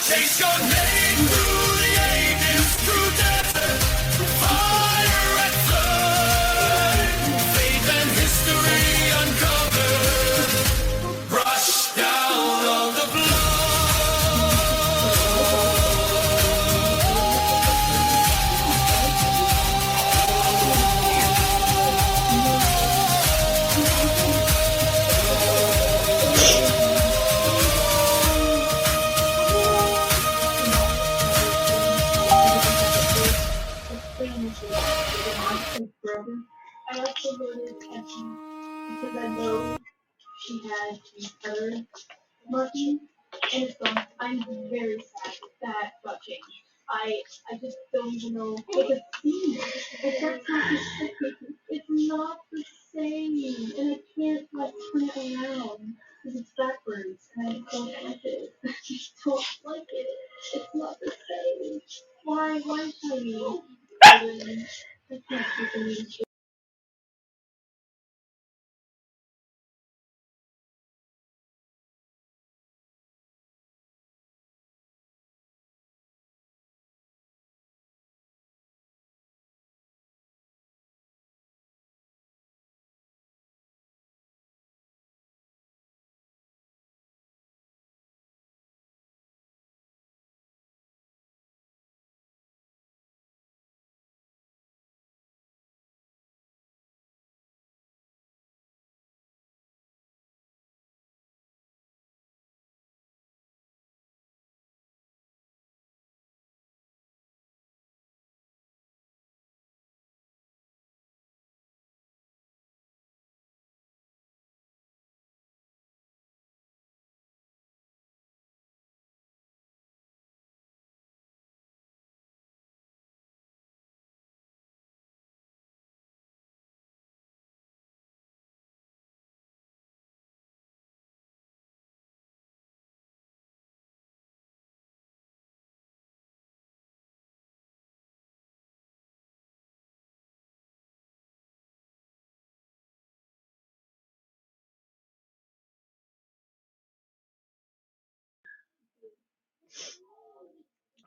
Chase your name through the ages, through desert, through fire and flood. Faith and history uncovered, brush down all the blood. I also voted Effie because I know she had her marking and it's gone. I'm very sad that got changed. I just don't even know what to see. Like that's not the same. It's not the same. And I can't like turn it around because it's backwards and I just don't like it. I just don't like it. It's not the same. Why shiny? I can't keep it.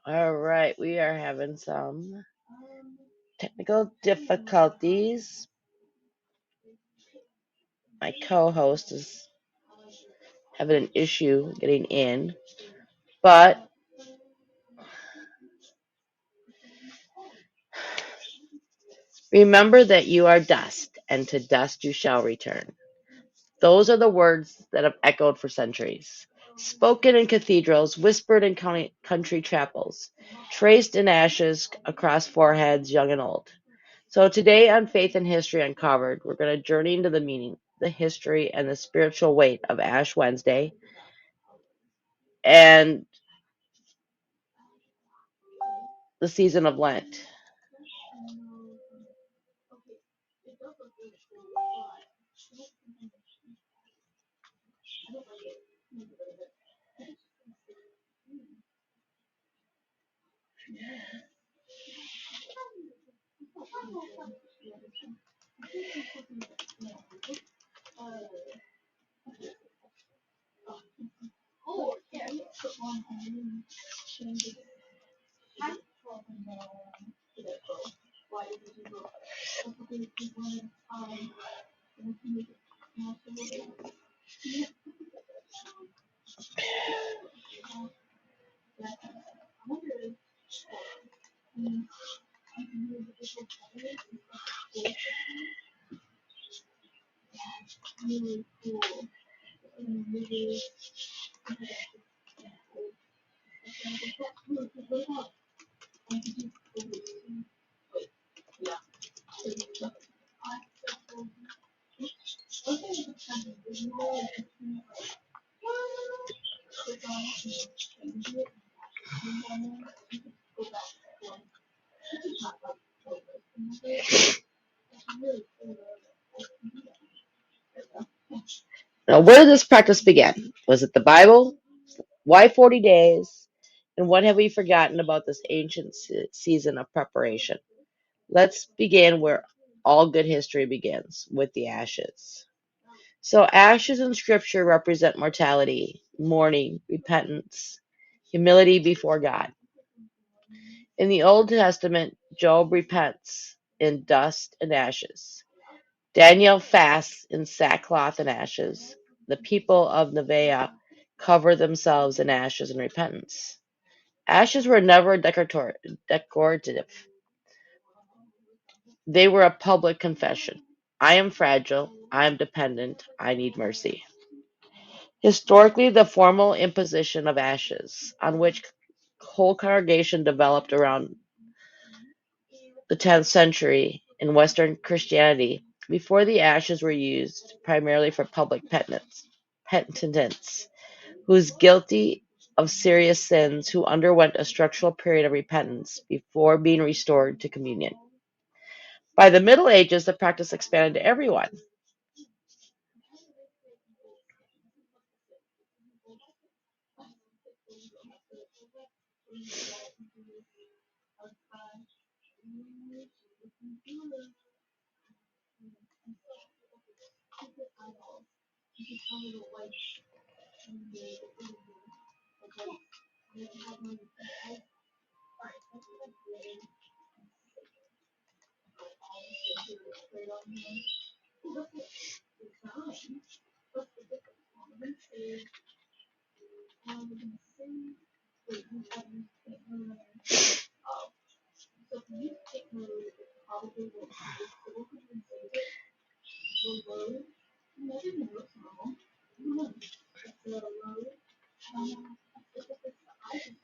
All right, we are having some technical difficulties. My co-host is having an issue getting in, but remember that you are dust, and to dust you shall return. Those are the words that have echoed for centuries, spoken in cathedrals, whispered in country chapels, traced in ashes across foreheads, young and old. So today on Faith and History Uncovered, we're going to journey into the meaning, the history, and the spiritual weight of Ash Wednesday and the season of Lent. Now, where did this practice begin? Was it the Bible? Why 40 days? And what have we forgotten about this ancient season of preparation? Let's begin where all good history begins, with the ashes. So, ashes in Scripture represent mortality, mourning, repentance, humility before God. In the Old Testament, Job repents in dust and ashes. Daniel fasts in sackcloth and ashes. The people of Nineveh cover themselves in ashes and repentance. Ashes were never decorative. They were a public confession. I am fragile. I am dependent. I need mercy. Historically, the formal imposition of ashes, on which whole congregation developed around the 10th century in Western Christianity, before the ashes were used primarily for public penitents, who was guilty of serious sins, who underwent a structural period of repentance before being restored to communion. By the Middle Ages, the practice expanded to everyone.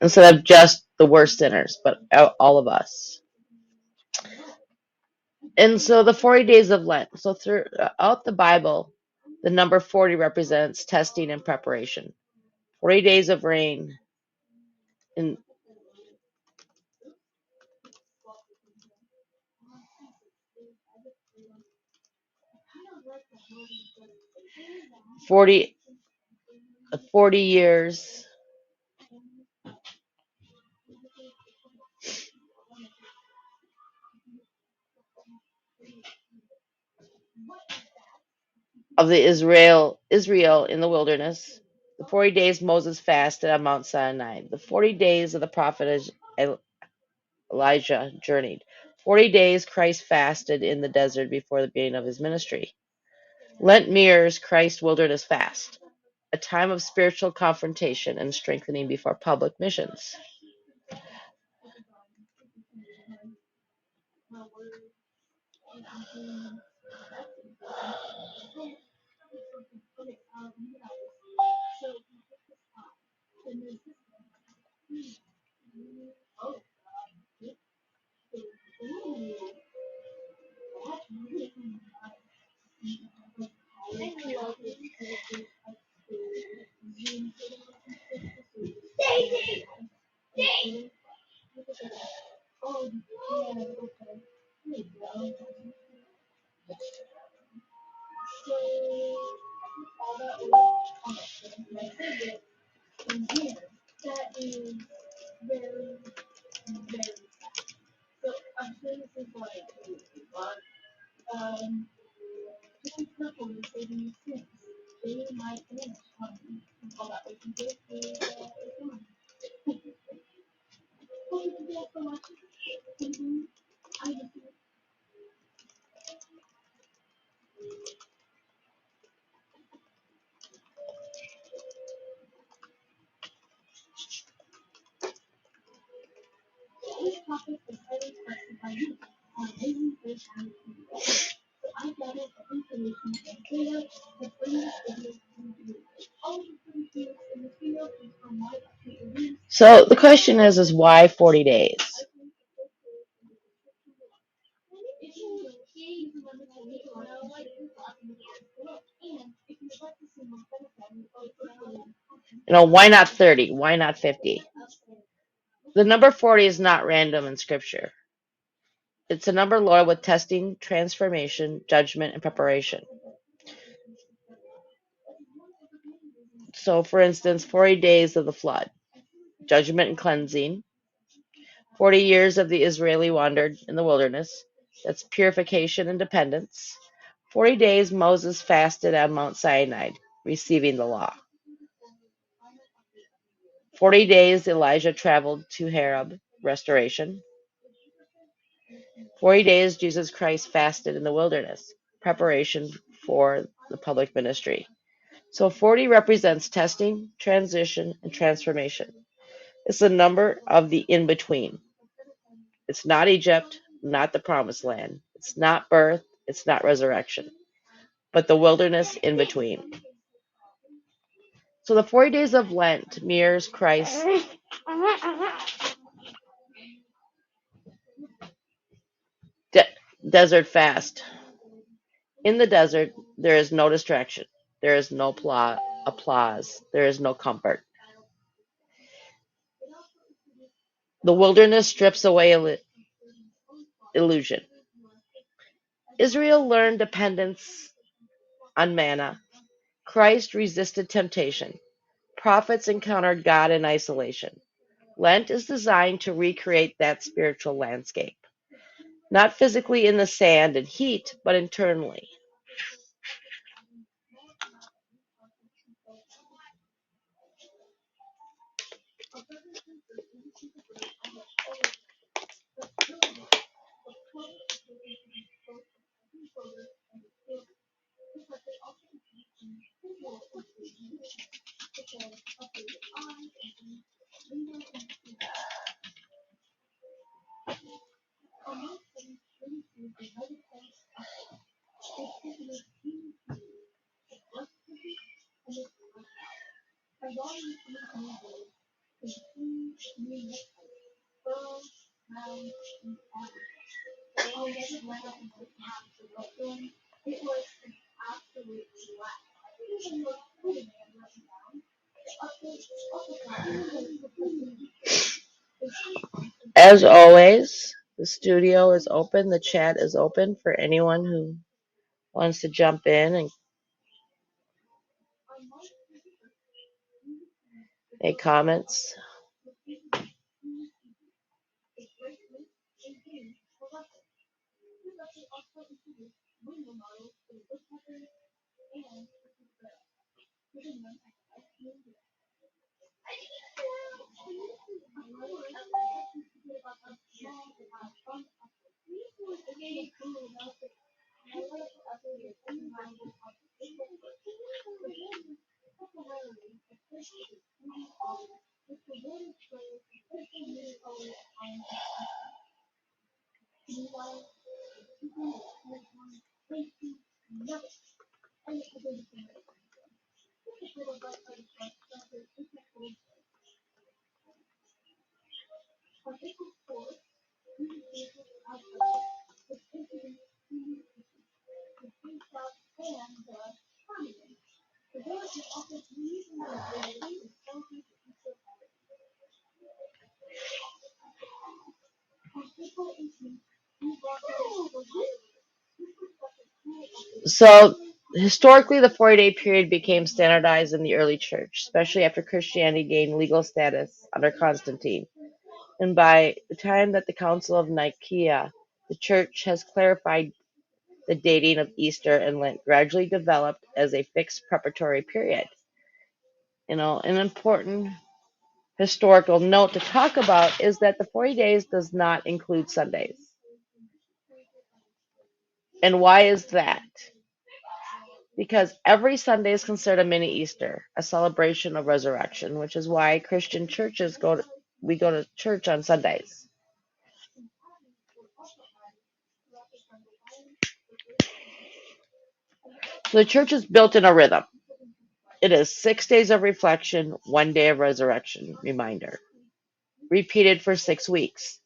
Instead of just the worst sinners, but all of us. And so the 40 days of Lent. So throughout the Bible, the number 40 represents testing and preparation. 40 days of rain and 40, 40 years of the Israel in the wilderness. The 40 days Moses fasted on Mount Sinai. The 40 days of the prophet Elijah journeyed. 40 days Christ fasted in the desert before the beginning of his ministry. Lent mirrors Christ's wilderness fast, a time of spiritual confrontation and strengthening before public missions. So the question is why 40 days? Why not 30? Why not 50? The number 40 is not random in scripture. It's a number loaded with testing, transformation, judgment, and preparation. So, for instance, 40 days of the flood, judgment and cleansing. 40 years of the Israeli wandered in the wilderness, that's purification and dependence. 40 days Moses fasted on Mount Sinai, receiving the law. 40 days Elijah traveled to Horeb, restoration. 40 days Jesus Christ fasted in the wilderness, preparation for the public ministry. So 40 represents testing, transition, and transformation. It's the number of the in-between. It's not Egypt, not the promised land. It's not birth, it's not resurrection, but the wilderness in between. So the 40 days of Lent mirrors Christ's desert fast. In the desert, there is no distraction. There is no applause. There is no comfort. The wilderness strips away illusion. Israel learned dependence on manna. Christ resisted temptation. Prophets encountered God in isolation. Lent is designed to recreate that spiritual landscape, not physically in the sand and heat, but internally. As always, the studio is open, the chat is open for anyone who wants to jump in and make comments. So, historically, the 40-day period became standardized in the early church, especially after Christianity gained legal status under Constantine. And by the time that the Council of Nicaea, the church has clarified the dating of Easter and Lent gradually developed as a fixed preparatory period. An important historical note to talk about is that the 40 days does not include Sundays. And why is that? Because every Sunday is considered a mini Easter, a celebration of resurrection, which is why Christian churches we go to church on Sundays. So the church is built in a rhythm. It is 6 days of reflection, 1 day of resurrection, reminder, repeated for 6 weeks.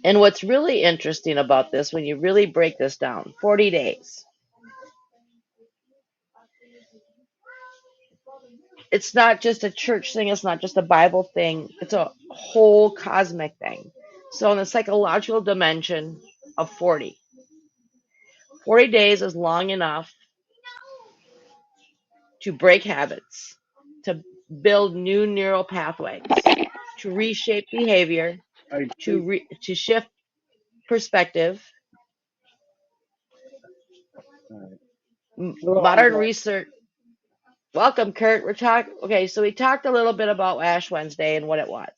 And what's really interesting about this, when you really break this down, 40 days. It's not just a church thing, it's not just a Bible thing, it's a whole cosmic thing. So in the psychological dimension of 40 days is long enough to break habits, to build new neural pathways, to reshape behavior, to shift perspective, Hello, I'm Modern back. research. Welcome, Kurt. Okay, so we talked a little bit about Ash Wednesday and what it was.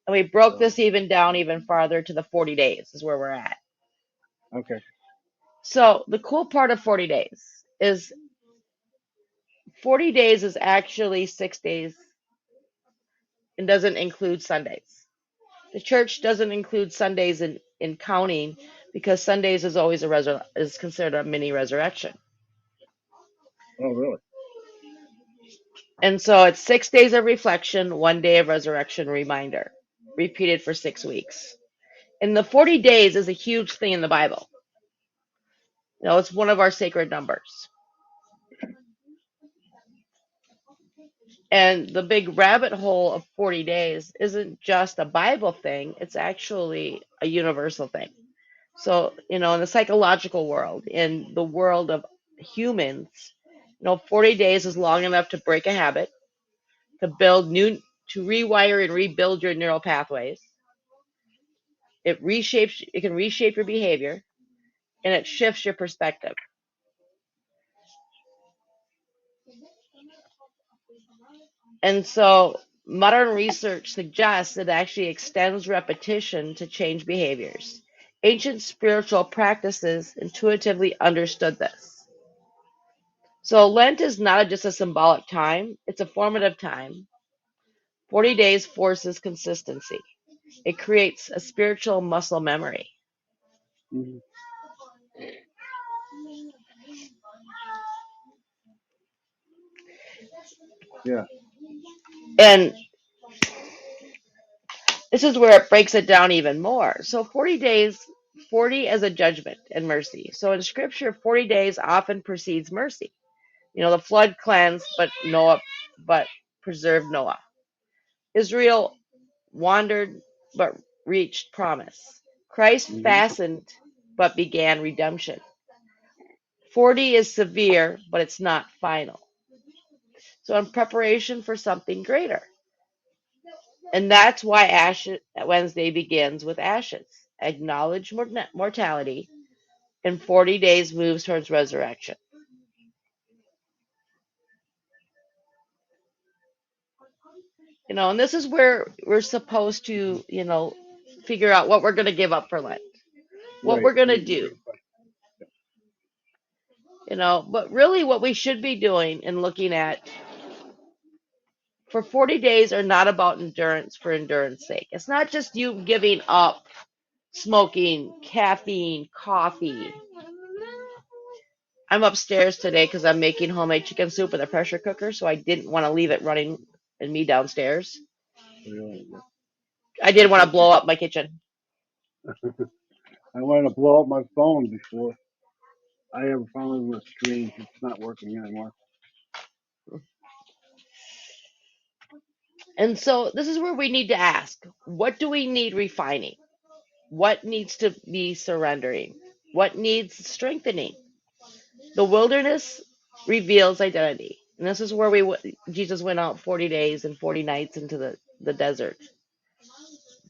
And we broke So, this even down even farther to the 40 days is where we're at. okay. So the cool part of 40 days is 40 days is actually 6 days and doesn't include Sundays. The church doesn't include Sundays in counting because Sundays is always is considered a mini resurrection. Oh, really? And so it's 6 days of reflection, 1 day of resurrection reminder, repeated for 6 weeks. And the 40 days is a huge thing in the Bible. It's one of our sacred numbers. And the big rabbit hole of 40 days isn't just a Bible thing, it's actually a universal thing. So, in the psychological world, in the world of humans, 40 days is long enough to break a habit, to to rewire and rebuild your neural pathways. It can reshape your behavior, and it shifts your perspective. And so modern research suggests it actually extends repetition to change behaviors. Ancient spiritual practices intuitively understood this. So Lent is not just a symbolic time, it's a formative time. 40 days forces consistency. It creates a spiritual muscle memory. Hmm. Yeah. And this is where it breaks it down even more. So 40 days, 40 as a judgment and mercy. So in scripture, 40 days often precedes mercy. The flood cleansed, but preserved Noah. Israel wandered, but reached promise. Christ Hmm. fastened, but began redemption. 40 is severe, but it's not final. So in preparation for something greater. And that's why Ash Wednesday begins with ashes. Acknowledge mortality, and 40 days moves towards resurrection. And this is where we're supposed to, figure out what we're going to give up for Lent, what Right. we're going to Right. do, Right. but really what we should be doing and looking at for 40 days are not about endurance for endurance sake. It's not just you giving up smoking, caffeine, coffee. I'm upstairs today because I'm making homemade chicken soup with a pressure cooker, so I didn't want to leave it running and me downstairs. Really. Yeah. I didn't That's want to blow okay. up my kitchen. I wanted to blow up my phone before I have a problem with the screen. It's not working anymore. And so this is where we need to ask, what do we need refining? What needs to be surrendering? What needs strengthening? The wilderness reveals identity. And this is where Jesus went out 40 days and 40 nights into the desert,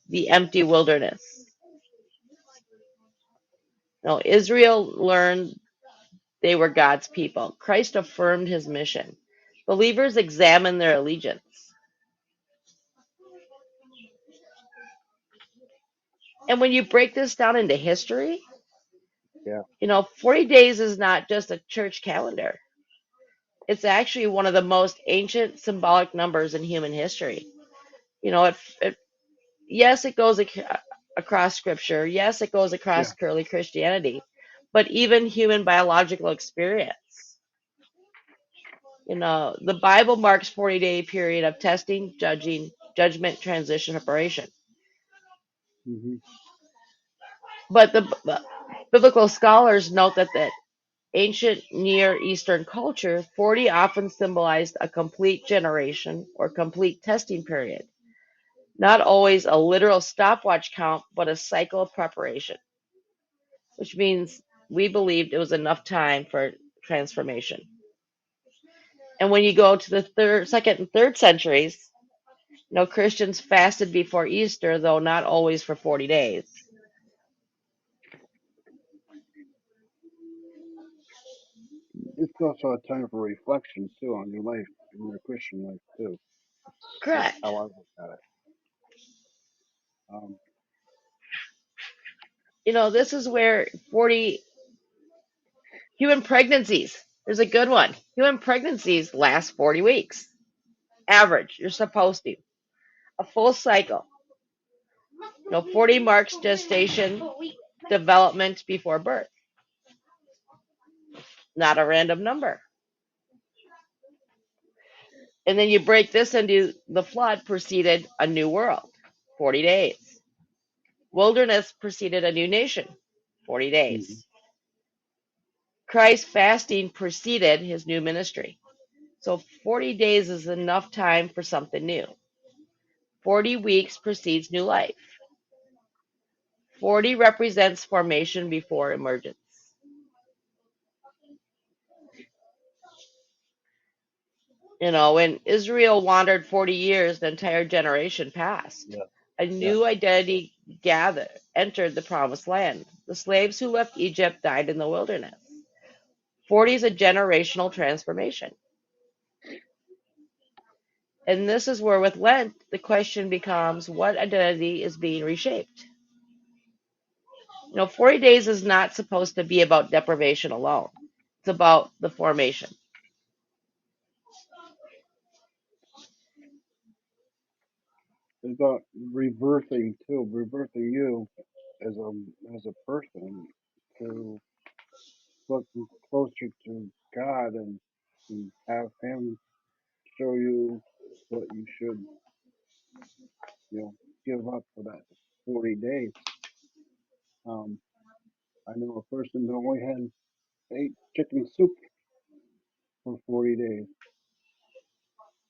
the empty wilderness. Now, Israel learned they were God's people. Christ affirmed his mission. Believers examine their allegiance. And when you break this down into history, Yeah. 40 days is not just a church calendar. It's actually one of the most ancient symbolic numbers in human history. It yes, it goes across scripture. Yes, it goes Yeah. across early Christianity, but even human biological experience. The Bible marks 40-day period of testing, judgment, transition, preparation. Hmm. But the biblical scholars note that ancient Near Eastern culture, 40 often symbolized a complete generation or complete testing period. Not always a literal stopwatch count, but a cycle of preparation, which means we believed it was enough time for transformation. And when you go to the second, and third centuries, Christians fasted before Easter, though not always for 40 days. it's also a time for reflection too on your life, in your Christian life too. That's Correct. how I look at it. Um, This is where 40 human pregnancies. There's a good one. Human pregnancies last 40 weeks. Average. You're supposed to. A full cycle. 40 marks gestation development before birth. Not a random number. And then you break this into the flood preceded a new world, 40 days. Wilderness preceded a new nation, 40 mhm. days. Christ fasting preceded his new ministry. So 40 days is enough time for something new. 40 weeks precedes new life. 40 represents formation before emergence. When Israel wandered 40 years, the entire generation passed. Yeah, A yeah. new identity entered the promised land. The slaves who left Egypt died in the wilderness. 40 is a generational transformation. And this is where, with Lent, the question becomes what identity is being reshaped? 40 days is not supposed to be about deprivation alone, it's about the formation. It's about rebirthing too, rebirthing you as a person to look closer to God and have Him show you what you should, you know, give up for that 40 days. Um, I know a person that only had ate chicken soup for 40 days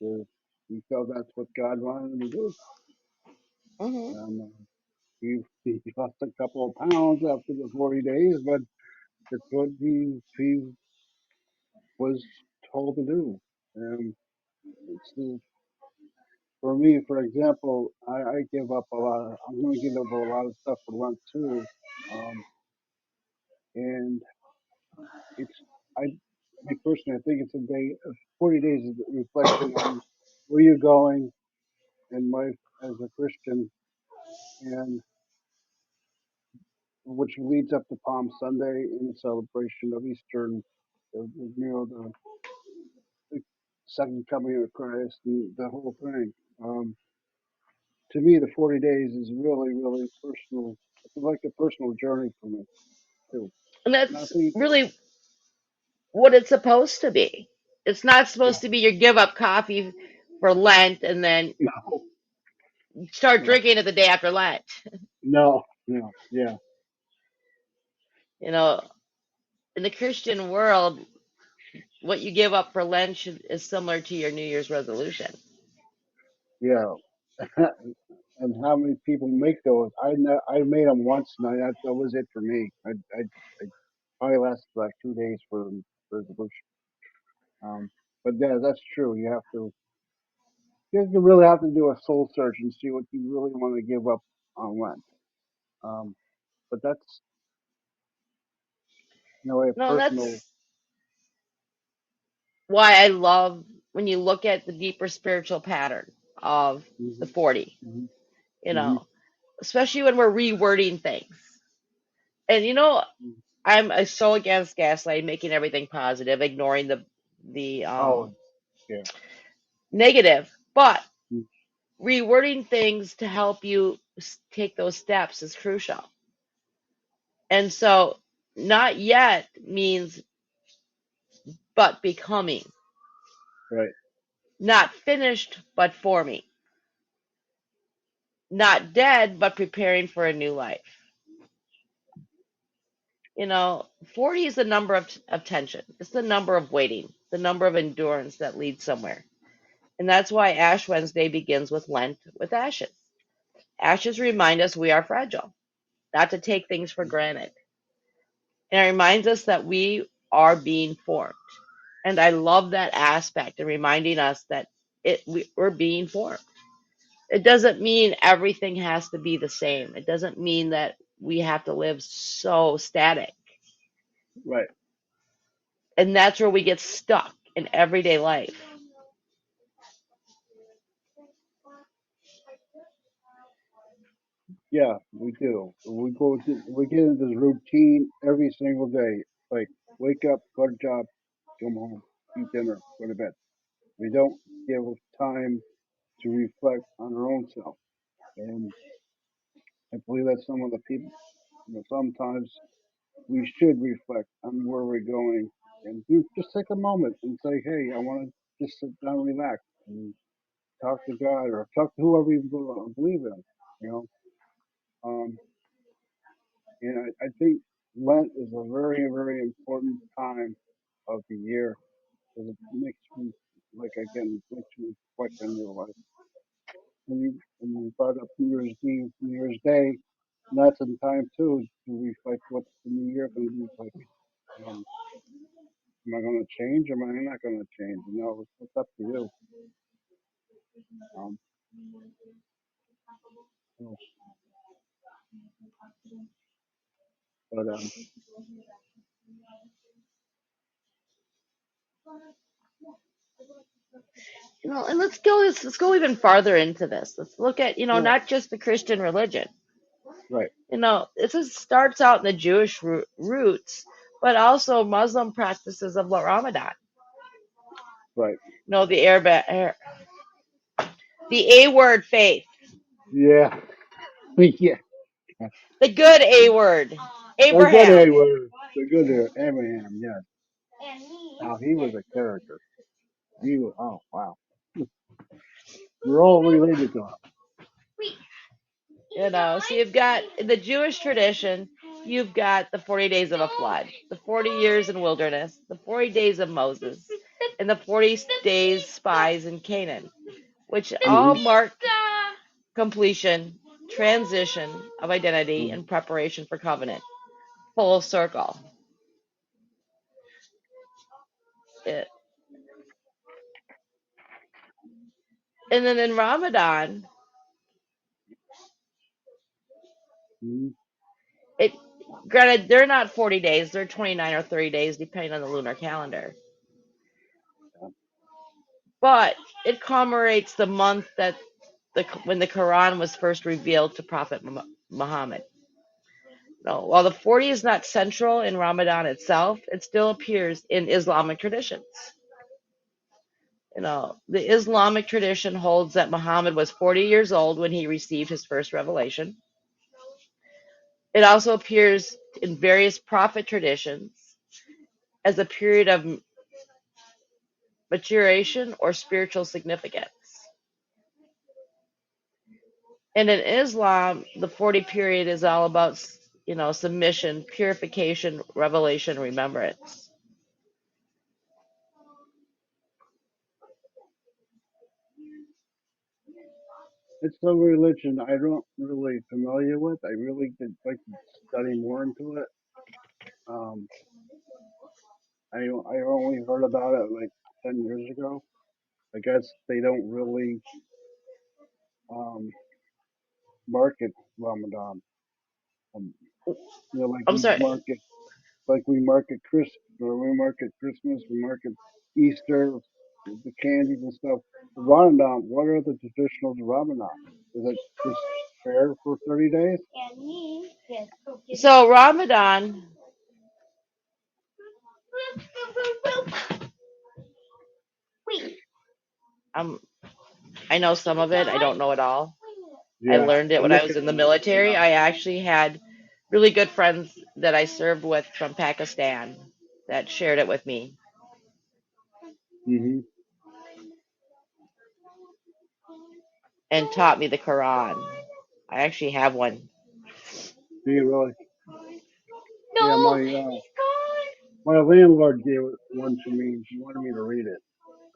because he felt that's what God wanted him to do. Hmm. He lost a couple of pounds after the 40 days, but it's what he was told to do. And it's for me, for example, I give up a lot. I'm going to give up a lot of stuff for Lent too. Um, and it's I me personally, I think it's a day. 40 days is a reflection on where you're going in life as a Christian, and which leads up to Palm Sunday in celebration of Easter, the second coming of Christ, and the whole thing. Um, to me, the 40 days is really, really personal. It's like a personal journey for me too. And And I that's think, really what it's supposed to be. It's not yeah, supposed to be you give up coffee for Lent and then no, start no, drinking it the day after Lent. no, no, yeah, You know, in the Christian world, what you give up for Lent is similar to your New Year's resolution. yeah. And how many people make those? I made them once, and that was it for me. I probably lasted like 2 days for the resolution. But yeah, that's true. You really have to do a soul search and see what you really want to give up on Lent. Um, but that's a No, and personal. that's why I love when you look at the deeper spiritual pattern of the Hmm. 40, Hmm. you Hmm. know, especially when we're rewording things. And I'm so against gaslighting, making everything positive, ignoring the Oh, yeah. negative, but Mm. rewording things to help you take those steps is crucial. And so, not yet means but becoming, Right. not finished but forming, not dead but preparing for a new life. 40 is the number of tension. It's the number of waiting, the number of endurance that leads somewhere. And that's why Ash Wednesday begins with Lent with ashes. Ashes remind us we are fragile, not to take things for granted. And it reminds us that we are being formed. And I love that aspect and reminding us that we're being formed. It doesn't mean everything has to be the same. It doesn't mean that we have to live so static. Right. And that's where we get stuck in everyday life. Yeah, we do. We get into this routine every single day. Like wake up, go to job, come home, eat dinner, go to bed. We don't give time to reflect on our own self. And I believe that some of the people, sometimes we should reflect on where we're going and just take a moment and say, hey, I want to just sit down and relax and talk to God or talk to whoever you believe in, you know. Um, and I think Lent is a very, very important time of the year because it makes you, like, again, it makes you reflect on your life. And you brought up New Year's Eve, New Year's Day, and that's in time too to reflect what's the new year going to be like. Um, am I going to change? Am I not going to change? It's up to you. Um, so, but And let's go even farther into this. Let's look at, yeah, not just the Christian religion. right, Starts out in the Jewish roots, but also Muslim practices of Ramadan. right, The the A word faith, yeah, yeah. the good A word, The good Abraham. A word, the good Abraham, yes. Now he was a character. He was, oh wow, we're all related to him. So you've got in the Jewish tradition, you've got the 40 days of a flood, the 40 years in wilderness, the 40 days of Moses, and the 40 days spies in Canaan, which all Hmm. mark completion, transition of identity, Hmm. and preparation for covenant. Full circle. It, and then in Ramadan, Hmm. it granted they're not 40 days, they're 29 or 30 days depending on the lunar calendar. But it commemorates the month that when the Quran was first revealed to Prophet Muhammad. No, while the 40 is not central in Ramadan itself, it still appears in Islamic traditions. The Islamic tradition holds that Muhammad was 40 years old when he received his first revelation. It also appears in various prophet traditions as a period of maturation or spiritual significance. And in Islam, the 40 period is all about, submission, purification, revelation, remembrance. It's a religion I don't really familiar with. I really could like to study more into it. Um, I only heard about it like 10 years ago. I guess they don't really um, market Ramadan. Um, like I'm we sorry. market, like we market Christmas, we market Easter, the candies and stuff. Ramadan, what are the traditionals of Ramadan? Is it just prayer for 30 days? So Ramadan, um, I know some of it. I don't know it all. I Yeah, learned it I'm when I was looking. in the military. Yeah. I actually had really good friends that I served with from Pakistan that shared it with me Hmm. and taught me the Quran. I actually have one. Do you really? Yeah, my landlord gave one to me. He wanted me to read it,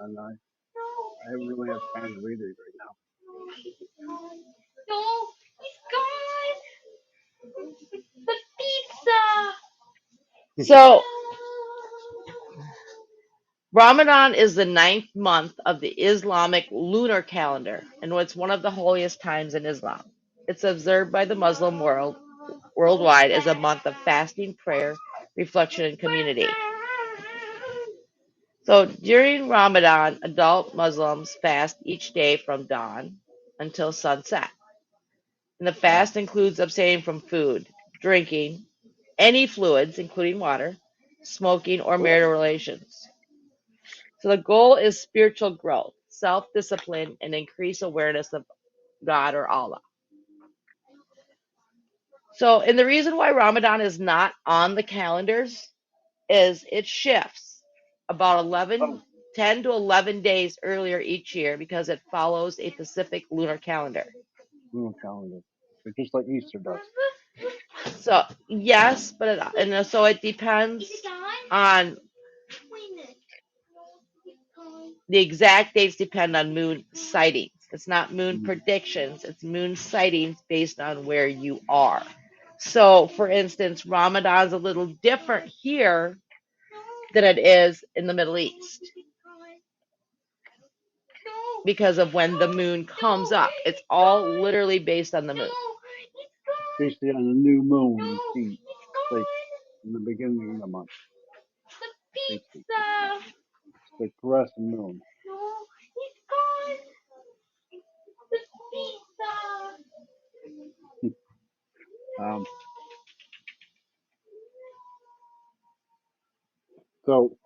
and I haven't really have time to read it right now. So Ramadan is the ninth month of the Islamic lunar calendar, and it's one of the holiest times in Islam. It's observed by the Muslim world worldwide as a month of fasting, prayer, reflection, and community. So during Ramadan, adult Muslims fast each day from dawn until sunset. And the Oh, fast includes abstaining from food, drinking, any fluids, including water, smoking, or marital relations. So the goal is spiritual growth, self discipline, and increased awareness of God or Allah. So, and the reason why Ramadan is not on the calendars is it shifts about oh, 10 to 11 days earlier each year because it follows a Pacific lunar calendar. lunar calendar. But just like Easter does. So, yes, but so it depends on the exact dates depend on moon sightings. It's not moon Mm. predictions, it's moon sightings based on where you are. So, for instance, Ramadan's a little different here than it is in the Middle East because of when the moon comes up. It's all literally based on the moon. Basically on a new moon, you see, like in the beginning of the month, basically. It's the crescent moon. Um, so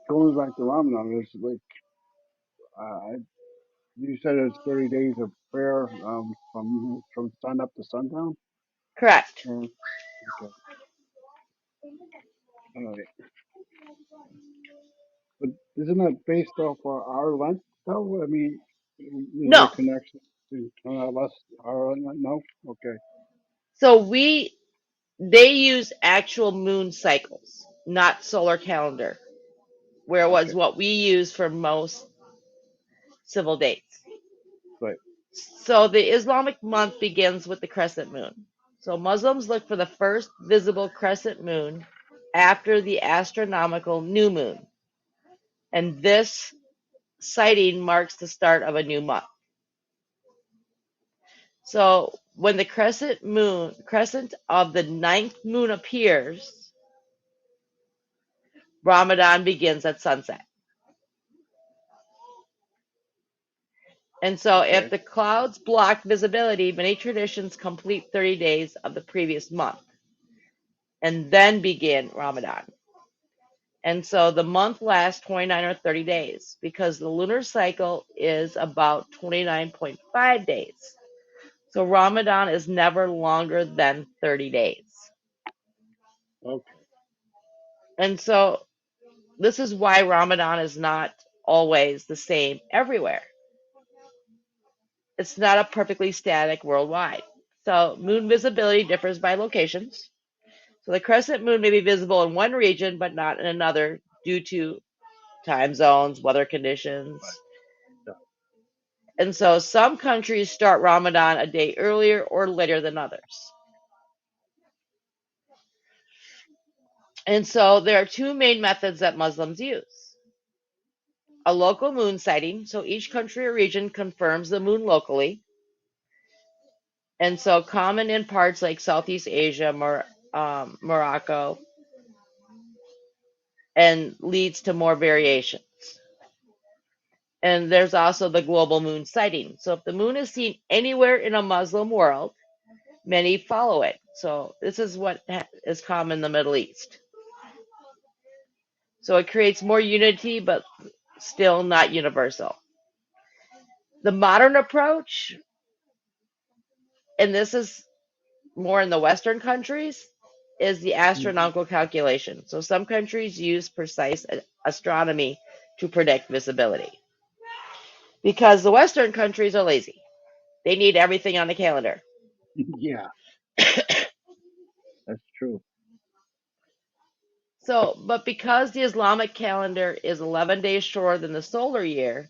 going back to Ramadan, it's like you said it's 30 days of prayer from sun up to sundown. Correct. Or, okay, all right. But isn't that based off our Lent though? I mean, is there a No. connection to us our Lent? No. Okay. So they use actual moon cycles, not solar calendar, where it was Okay. what we use for most civil dates. Right. So the Islamic month begins with the crescent moon. So Muslims look for the first visible crescent moon after the astronomical new moon. And this sighting marks the start of a new month. So when the crescent of the ninth moon appears, Ramadan begins at sunset. And so if Okay. the clouds block visibility, many traditions complete 30 days of the previous month and then begin Ramadan. And so the month lasts 29 or 30 days because the lunar cycle is about 29.5 days. So Ramadan is never longer than 30 days. Okay. And so this is why Ramadan is not always the same everywhere. It's not a perfectly static worldwide. So moon visibility differs by locations. So the crescent moon may be visible in one region but not in another due to time zones, weather conditions. Right. Yeah. And so some countries start Ramadan a day earlier or later than others. And so there are two main methods that Muslims use. A local moon sighting, so each country or region confirms the moon locally. And so common in parts like Southeast Asia, Morocco, and leads to more variations. And there's also the global moon sighting. So if the moon is seen anywhere in a Muslim world, many follow it. So this is what is common in the Middle East. So it creates more unity, but still not universal. The modern approach, and this is more in the Western countries, is the Hmm. astronomical calculation. So some countries use precise astronomy to predict visibility because the Western countries are lazy. They need everything on the calendar. Yeah, that's true. So, but because the Islamic calendar is 11 days shorter than the solar year,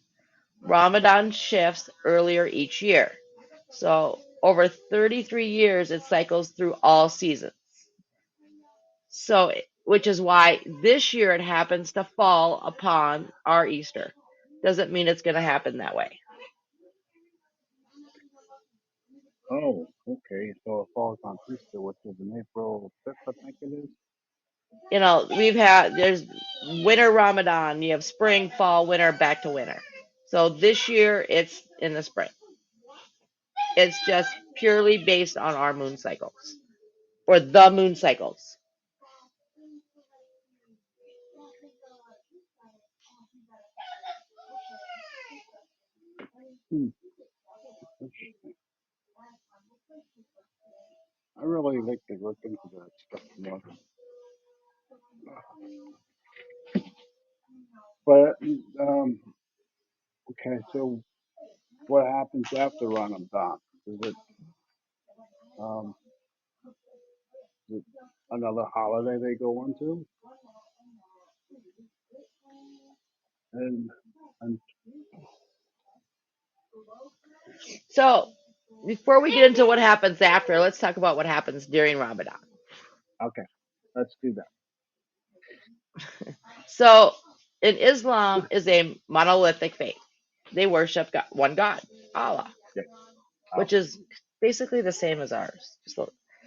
Ramadan shifts earlier each year. So, over 33 years, it cycles through all seasons. So, which is why this year it happens to fall upon our Easter. Doesn't mean it's going to happen that way. Oh, okay. So it falls on Easter, which is in April 5th, I think it is. there's winter Ramadan, you have spring, fall, winter, back to winter. So this year it's in the spring. It's just purely based on our moon cycles or the moon cycles. Hmm. I really like to look into that stuff more. But okay, so what happens after Ramadan? Is it um is it another holiday they go into? And and So before we get into what happens after, let's talk about what happens during Ramadan. okay, let's do that. So in Islam is a monolithic faith. They worship God, one God, Allah, Okay. which is basically the same as ours.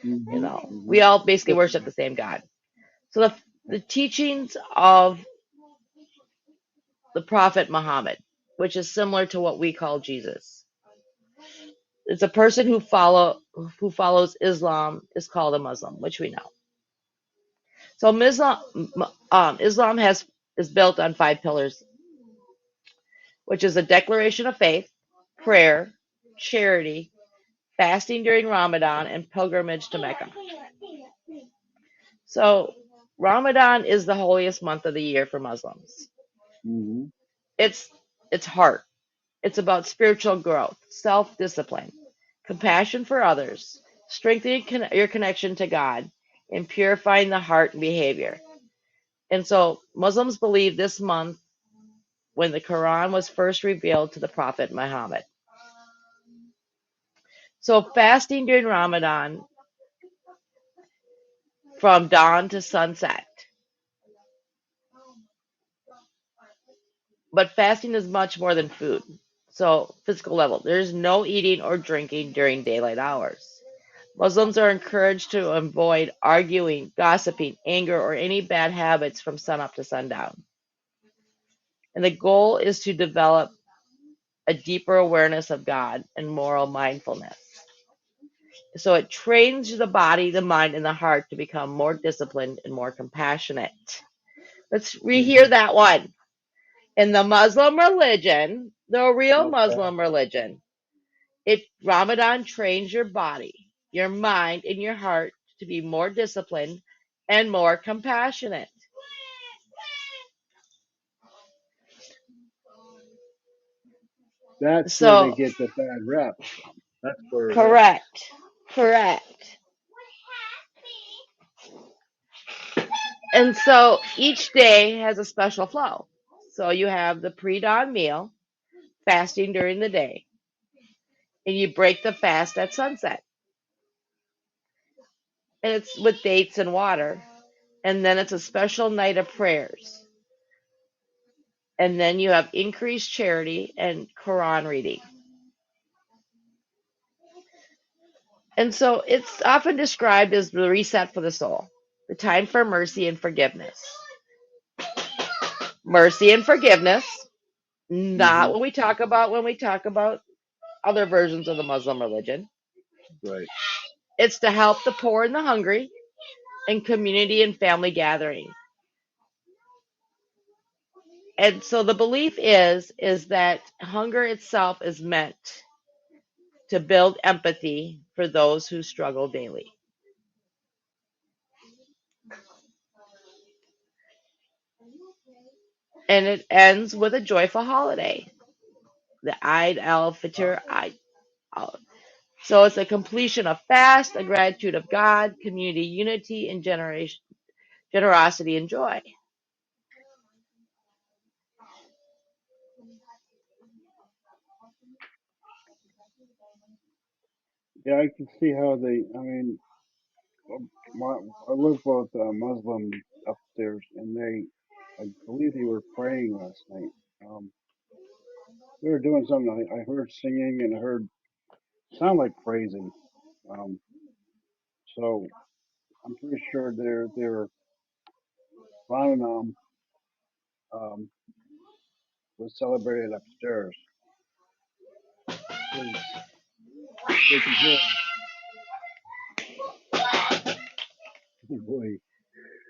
Mm-hmm. We Mm-hmm. all basically Just worship the same God. So the teachings of the Prophet Muhammad, which is similar to what we call Jesus. It's a person who follows Islam is called a Muslim, which we know. So Islam is built on 5 pillars, which is a declaration of faith, prayer, charity, fasting during Ramadan, and pilgrimage to Mecca. So Ramadan is the holiest month of the year for Muslims. mm-hmm. It's heart. It's about spiritual growth, self-discipline, compassion for others, strengthening your connection to God, and purifying the heart and behavior. And so Muslims believe this month when the Quran was first revealed to the Prophet Muhammad. So fasting during Ramadan from dawn to sunset. But fasting is much more than food. So physical level. There's no eating or drinking during daylight hours. Muslims are encouraged to avoid arguing, gossiping, anger, or any bad habits from sunup to sundown. And the goal is to develop a deeper awareness of God and moral mindfulness. So it trains the body, the mind, and the heart to become more disciplined and more compassionate. Let's rehear Mm-hmm. that one. In the Muslim religion, the real Okay. Muslim religion, Ramadan trains your body, your mind, and your heart to be more disciplined and more compassionate. That's where they So, get the bad rep from. That's where it is. correct, correct. And so each day has a special flow. So you have the pre-dawn meal, fasting during the day, and you break the fast at sunset. And it's with dates and water. And then it's a special night of prayers. And then you have increased charity and Quran reading. And so it's often described as the reset for the soul, the time for mercy and forgiveness. Mercy and forgiveness, not Mm-hmm. what we talk about when we talk about other versions of the Muslim religion. Right. It's to help the poor and the hungry and community and family gathering. And so the belief is that hunger itself is meant to build empathy for those who struggle daily. And it ends with a joyful holiday, the Eid al-Fitr. So it's a completion of fast, a gratitude of God, community unity, and generosity and joy. Yeah, I can see how they. I mean, my, I live with Muslim upstairs, and I believe they were praying last night. Um, they were doing something. I heard singing and I heard sound like praising. Um, so I'm pretty sure they're Ramadan um, was celebrated upstairs because they could hear the boy.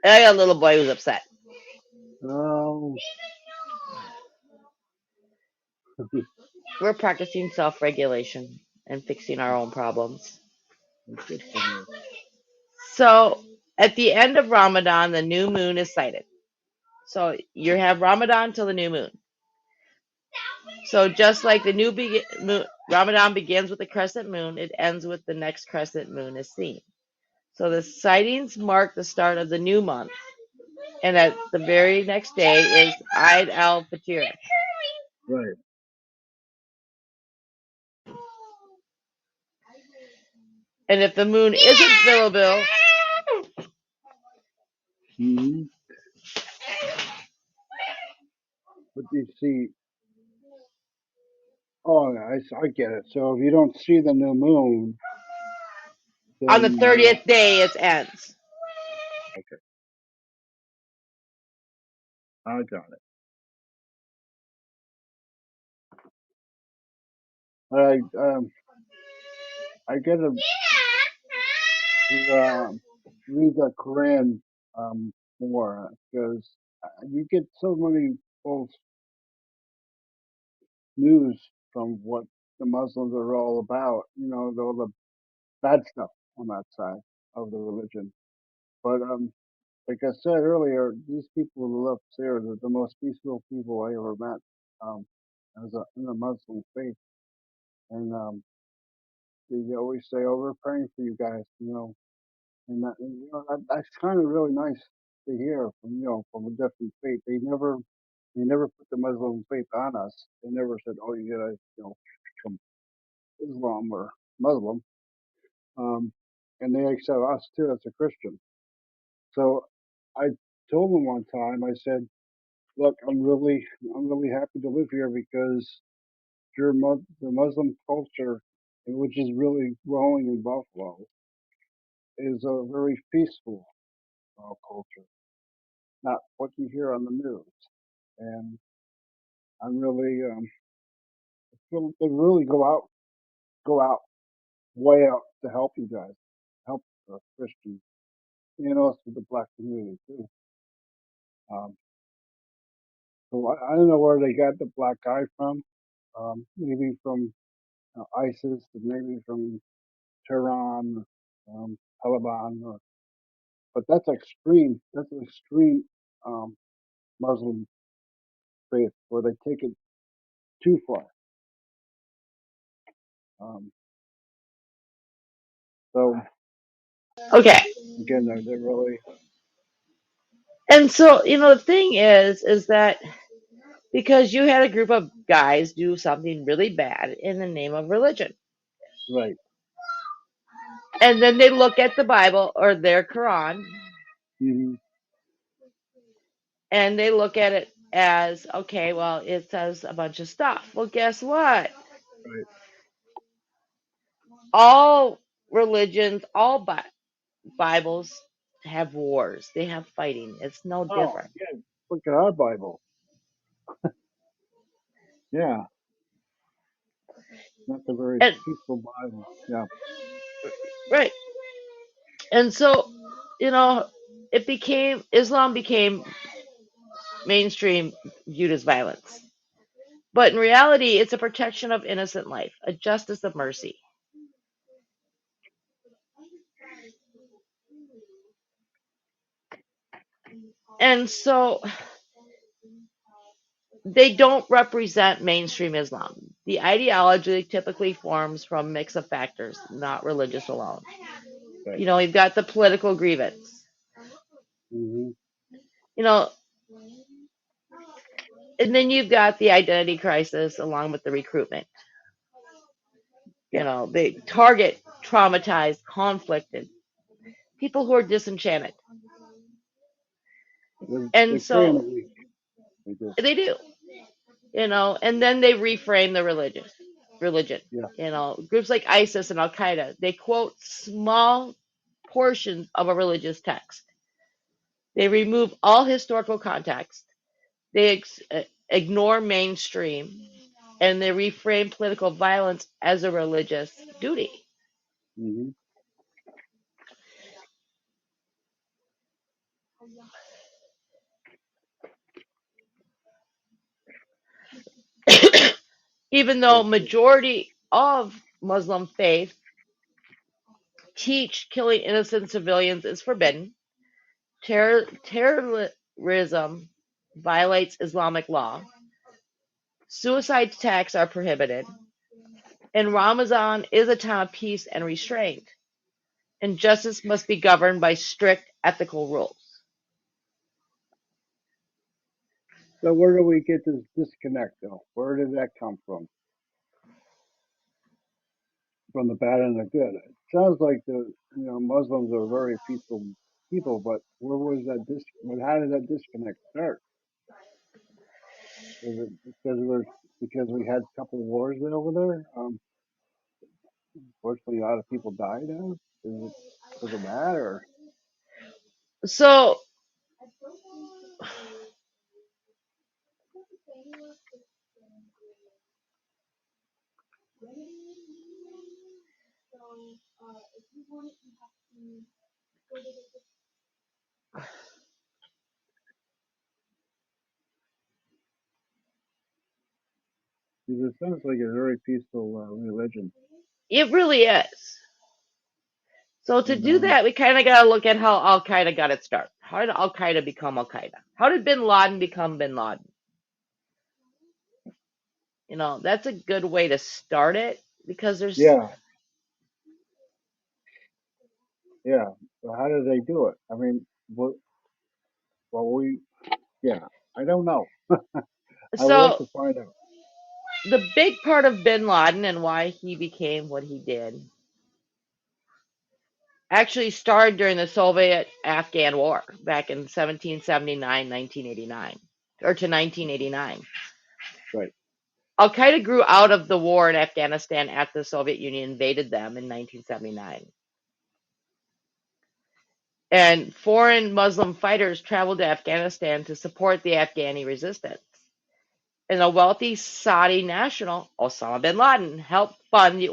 And I got a little boy who's upset. Oh, We're practicing self-regulation and fixing our own problems. that's good to hear. So at the end of Ramadan, the new moon is sighted. So you have Ramadan till the new moon. So just like the Ramadan begins with the crescent moon, it ends with the next crescent moon is seen. So the sightings mark the start of the new month, and at the very next day is Eid al-Fitr. Right. And if the moon isn't visible, Hmm. But you see, oh, I get it. So if you don't see the new moon, on the then 30th day it ends. okay, I got it. I get to read the Quran more because you get so many false news from what the Muslims are all about. You know, all the bad stuff on that side of the religion. But like I said earlier, these people who live here are the most peaceful people I ever met. Um, as in a Muslim faith, and they always say, "Oh, we're praying for you guys," you know, and that's kind of really nice to hear from from a different faith. They never put the Muslim faith on us. They never said, "Oh, you gotta become Islam or Muslim," um, and they accept us too as a Christian. So I told them one time, I said, "Look, I'm really happy to live here because the Muslim culture, which is really growing in Buffalo, is a very peaceful culture, not what you hear on the news. And I'm really, they really go out, way out to help you guys, help the Christians, and also the black community too. Um, so I don't know where they got the black guy from. Maybe from ISIS, maybe from Tehran, Taliban, but that's extreme. That's an extreme um, Muslim faith where they take it too far. Um, so Okay. again, they're really And so, the thing is that because you had a group of guys do something really bad in the name of religion, right. and then they look at the Bible or their Quran Hmm. and they look at it as, okay, well, it says a bunch of stuff. Well, guess what? Right. All religions, all Bibles have wars. They have fighting. It's no Oh different. yeah, look at our Bible. Yeah, that's a very And peaceful Bible. Yeah. right. And so, you know, Islam became mainstream viewed as violence. But in reality, it's a protection of innocent life, a justice of mercy. And so they don't represent mainstream Islam. The ideology typically forms from a mix of factors, not religious alone. Right. You've got the political grievance. Hmm. You know, and then you've got the identity crisis along with the recruitment. Yeah. They target traumatized, conflicted people who are disenchanted. They And prey on the so weak. They do. they do, and then they reframe the religion. Yeah. Groups like ISIS and Al-Qaeda, they quote small portions of a religious text. They remove all historical context. They ignore mainstream, and they reframe political violence as a religious duty. Hmm. Even though That's it. majority of Muslim faith teach killing innocent civilians is forbidden, terrorism violates Islamic law, suicide attacks are prohibited, and Ramadan is a time of peace and restraint, and justice must be governed by strict ethical rules. So where do we get this disconnect, though? Where did that come from? From the bad and the good. It sounds like Muslims are very peaceful people, but where was that how did that disconnect start? Was it because we had a couple of wars over there? Fortunately, a lot of people died out. Is it because of that, or So, because it sounds like a very peaceful religion? it really is. So to And do that, we kind of got to look at how Al Qaeda got its start. How did Al Qaeda become Al Qaeda? How did Bin Laden become Bin Laden? That's a good way to start it because there's yeah, yeah. So how did they do it? I mean, well, yeah, I don't know. I would like so to find out. the big part of Bin Laden and why he became what he did actually started during the Soviet Afghan War back in 1779, 1989, or to 1989. Right. Al Qaeda grew out of the war in Afghanistan after the Soviet Union invaded them in 1979. And foreign Muslim fighters traveled to Afghanistan to support the Afghani resistance. And a wealthy Saudi national, Osama bin Laden, helped fund the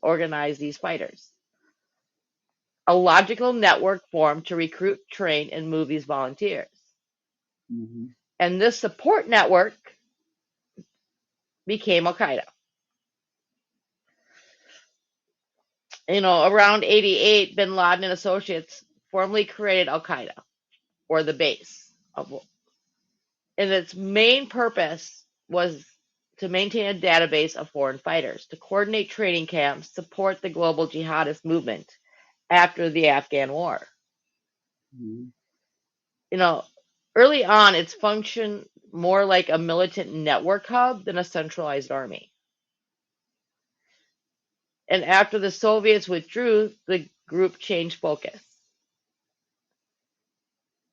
organize these fighters. A logical network formed to recruit, train, and move these volunteers. Hmm. And this support network became Al Qaeda. Around 88, bin Laden and associates formally created Al Qaeda, or the base. And its main purpose was to maintain a database of foreign fighters, to coordinate training camps, support the global jihadist movement after the Afghan War. Hmm. You know, Early on, its functioned more like a militant network hub than a centralized army. And after the Soviets withdrew, the group changed focus.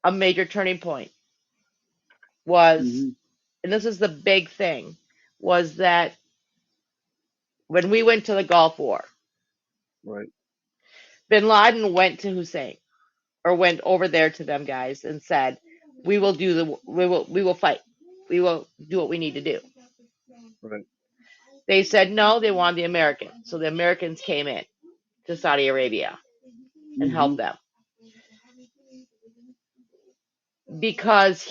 A major turning point was, Hmm. and this is the big thing, was that when we went to the Gulf War, Right. bin Laden went to Hussein or went over there to them guys and said, we will fight. We will do what we need to do. Right. They said no, they wanted the Americans. So the Americans came in to Saudi Arabia and Hmm. helped them. Because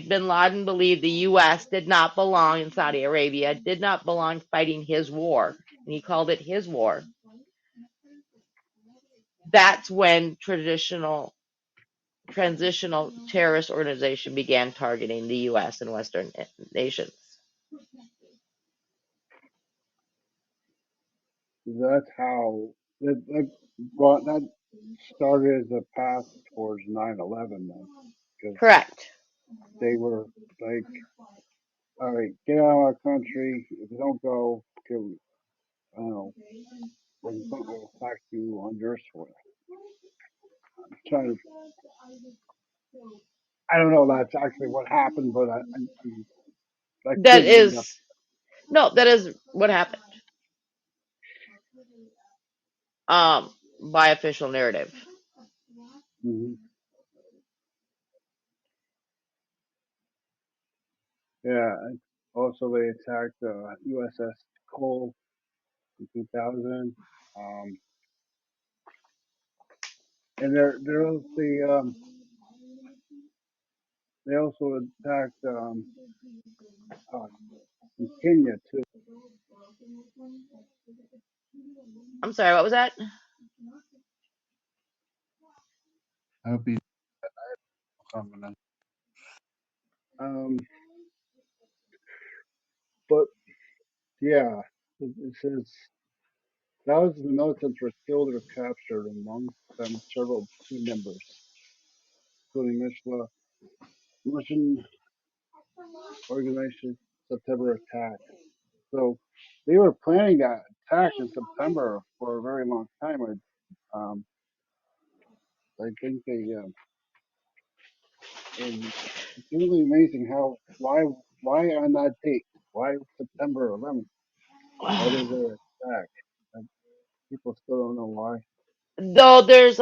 bin Laden believed the US did not belong in Saudi Arabia, did not belong fighting his war, and he called it his war. That's when transitional terrorist organization began targeting the US and Western nations. That's how that started the path towards 9/11 then, because Correct. they were like, all right, get out of our country. If you don't go, I don't know, we'll attack you on your soil. Trying to, I don't know. That's actually what happened, but that That could be enough. is no, that is what happened. Um, by official narrative. Hmm. Yeah. And also, they attacked USS Cole in 2000. Um, and they also attacked uh, in Kenya too. I'm sorry, what was that? I hope he's coming in. Um, but yeah, it says thousands of militants were killed or captured, among them several key members, including Mission Organization September attack. So they were planning that attack in September for a very long time. Um, I think and it's really amazing how why on that date? Why September 11th? Why did they attack? And people still don't know why. Though there's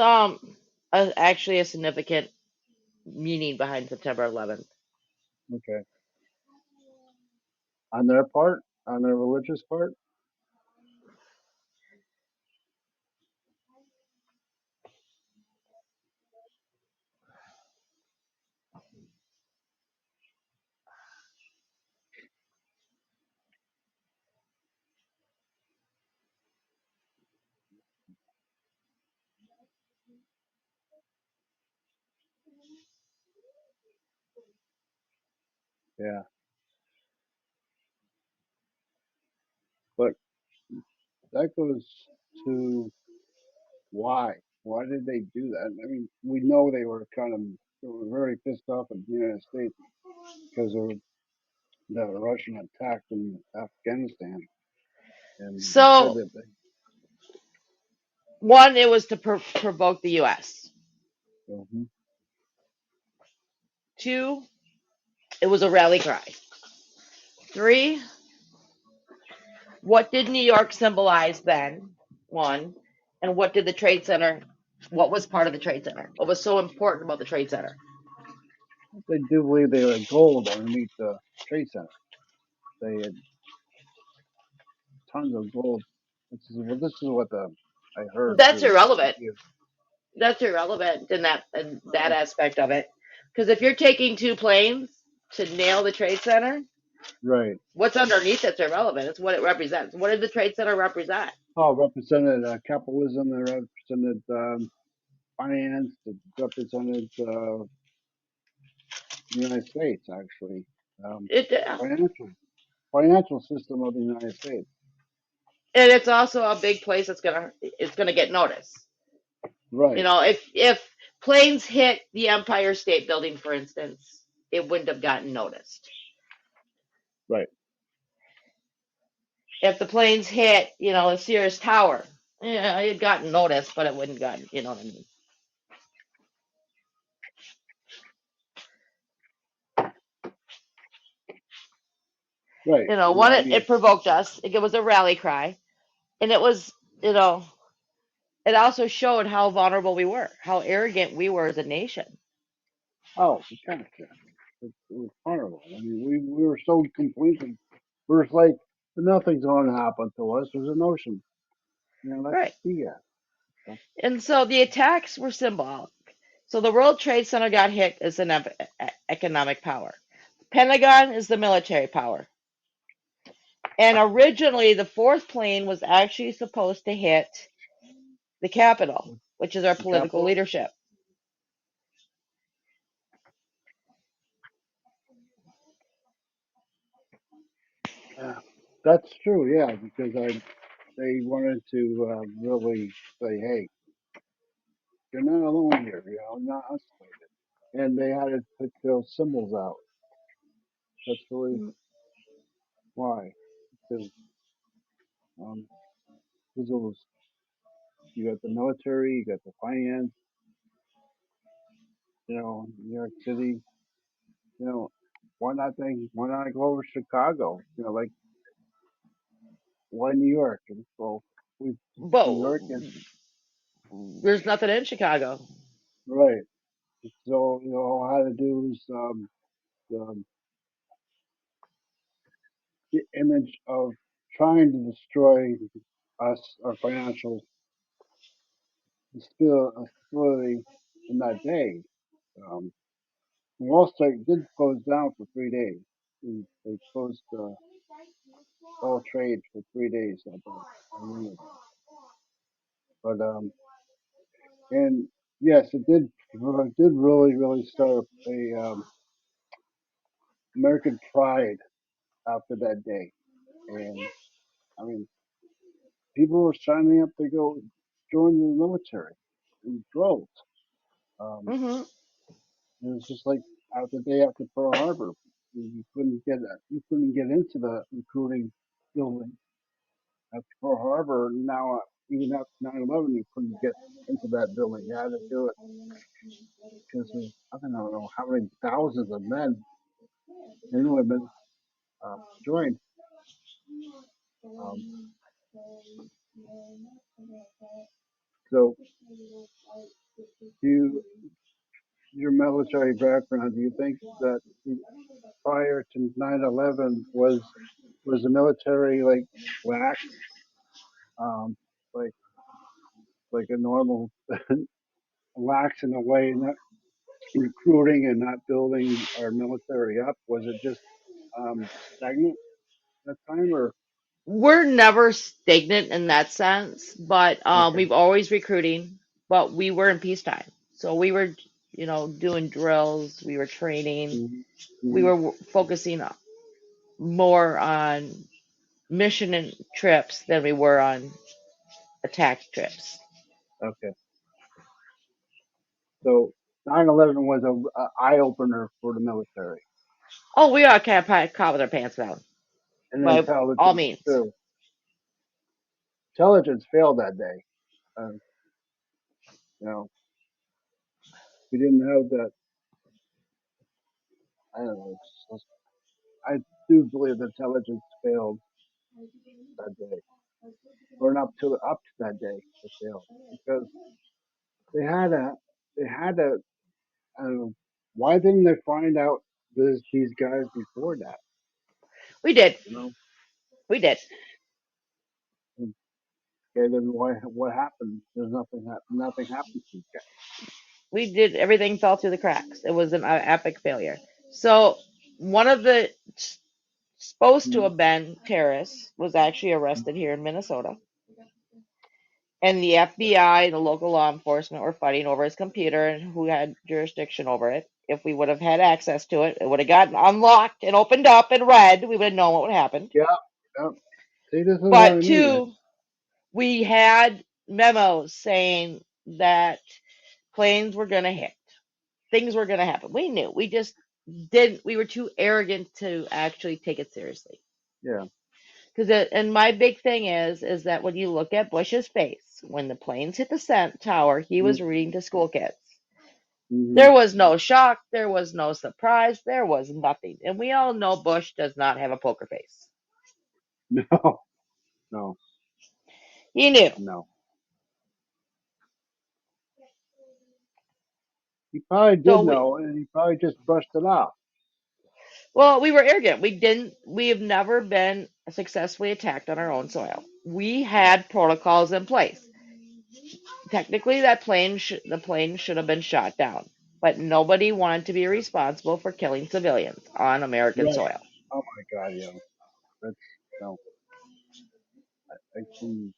actually a significant meaning behind September 11th. Okay, on their part, on their religious part. Yeah, but that goes to why. Why did they do that? I mean, we know they were very pissed off at the United States because of the Russian attack in Afghanistan, and they said So, that one, it was to provoke the U.S. Mhm. Two, it was a rally cry. Three, what did New York symbolize then? One, and what did the Trade Center? What was part of the Trade Center? What was so important about the Trade Center? They do believe they had gold underneath the Trade Center. They had tons of gold. This is what I heard That's through irrelevant. you. That's irrelevant in that aspect of it. Because if you're taking two planes to nail the Trade Center, Right. what's underneath that's irrelevant. It's what it represents. What did the Trade Center represent? Oh, represented capitalism. They represented finance. It represented the United States, actually. Um, It financial financial system of the United States. and it's also a big place that's gonna get noticed. You Right. know, if planes hit the Empire State Building, for instance, it wouldn't have gotten noticed. Right. If the planes hit, the Sears Tower, yeah, it had gotten noticed, but it wouldn't gotten, you know what I mean? Right. Yeah. One, I it mean, provoked us. It was a rally cry, and it was, you know, it also showed how vulnerable we were, how arrogant we were as a nation. oh, we kind of can. It was horrible. I mean, we were so complacent. We were like, nothing's going to happen to us. There's an ocean. That's Right. BS. That's, And so the attacks were symbolic. So the World Trade Center got hit as an economic power. Pentagon is the military power. And originally, the fourth plane was actually supposed to hit the Capitol, which is our the political capital. leadership. Yeah, that's true. Yeah, because they wanted to really say, hey, you're not alone here. Not isolated. And they had to put those symbols out. That's really why. Because um, because it was you got the military, you got the finance. New York City. You know, why not go over Chicago? Like why New York? And so we But New York and there's nothing in Chicago. right. So all I had to do was the image of trying to destroy us, our financial stability in that day. Um, Wall Street did close down for 3 days. They closed all trade for 3 days that day. I remember that. But and yes, it did really really start a American pride after that day. And I mean, people were signing up to go join the military in droves. Um, Hmm. it was just like the day after Pearl Harbor, you couldn't get into the recruiting building after Pearl Harbor. Now, even after 9/11, you couldn't get into that building. You had to do it because of I don't know how many thousands of men and women joined. Um, so, you your military background, do you think that prior to 9/11 was the military like lax, um, like like a normal lax in a way, not recruiting and not building our military up? Was it just stagnant at that time, or We're never stagnant in that sense, but okay? we've always recruiting, but we were in peacetime. So we were, doing drills, we were training, Hmm. we Hmm. were focusing more on mission and trips than we were on attack trips. Okay, so 9/11 was a eye opener for the military, Oh, we all can't cop with our pants down and by all intelligence means. too. Intelligence failed that day. Uh, you know, we didn't have that. I don't know. I do believe that intelligence failed that day, or up to that day it failed because they had a they had a. I don't know, why didn't they find out these guys before that? We did, You know, we did. and, okay, then why? What happened? Nothing happened to these guys. We did. Everything fell through the cracks. It was an epic failure. So one of the supposed to Mm-hmm. have been terrorists was actually arrested here in Minnesota. And the FBI and the local law enforcement were fighting over his computer and who had jurisdiction over it. If we would have had access to it, it would have gotten unlocked and opened up and read. We would have known what would happen. Yeah, yeah. See, this is what I But mean. two, we had memos saying that planes were going to hit, things were going to happen. We knew. We just didn't. We were too arrogant to actually take it seriously. Yeah. Because and my big thing is that when you look at Bush's face when the planes hit the cent tower, he was reading to school kids. Mm-hmm. There was no shock, there was no surprise, there was nothing, and we all know Bush does not have a poker face. No, no, He knew. no. He probably did So we, know, and he probably just brushed it off. well, we were arrogant. We didn't. We have never been successfully attacked on our own soil. We Yeah. had protocols in place. Technically, the plane should have been shot down, but nobody wanted to be responsible for killing civilians on American Right. soil. Oh my God, yeah. That's no. I can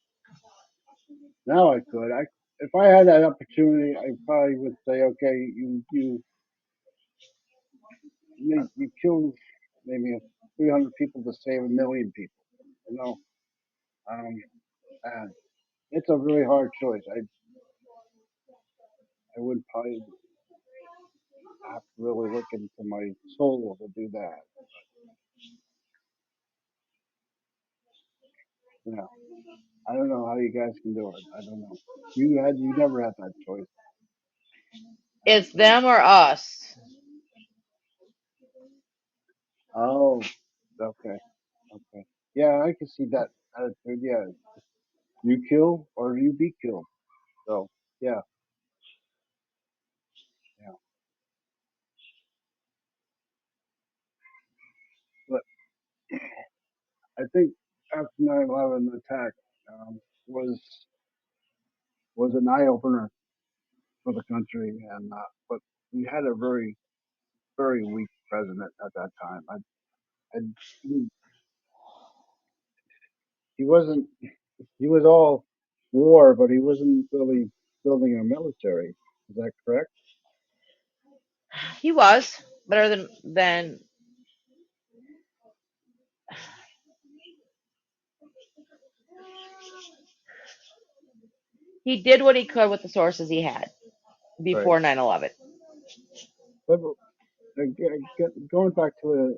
now. I could. I if I had that opportunity, I probably would say, okay, you kill maybe 300 people to save 1 million people. You know, um, and it's a really hard choice. I would probably have to really look into my soul to do that. You know, I don't know how you guys can do it. I don't know. You never had that choice. I don't It's think. them or us. Oh, okay, okay. Yeah, I can see that attitude. Yeah, you kill or you be killed. So yeah, yeah. But think after 9/11 attack um, was was an eye opener for the country, and but we had a very weak president at that time. I he, he wasn't he was all war, but he wasn't really building a military. Is that correct? He was better than he did what he could with the sources he had Right. before 9/11. But going back to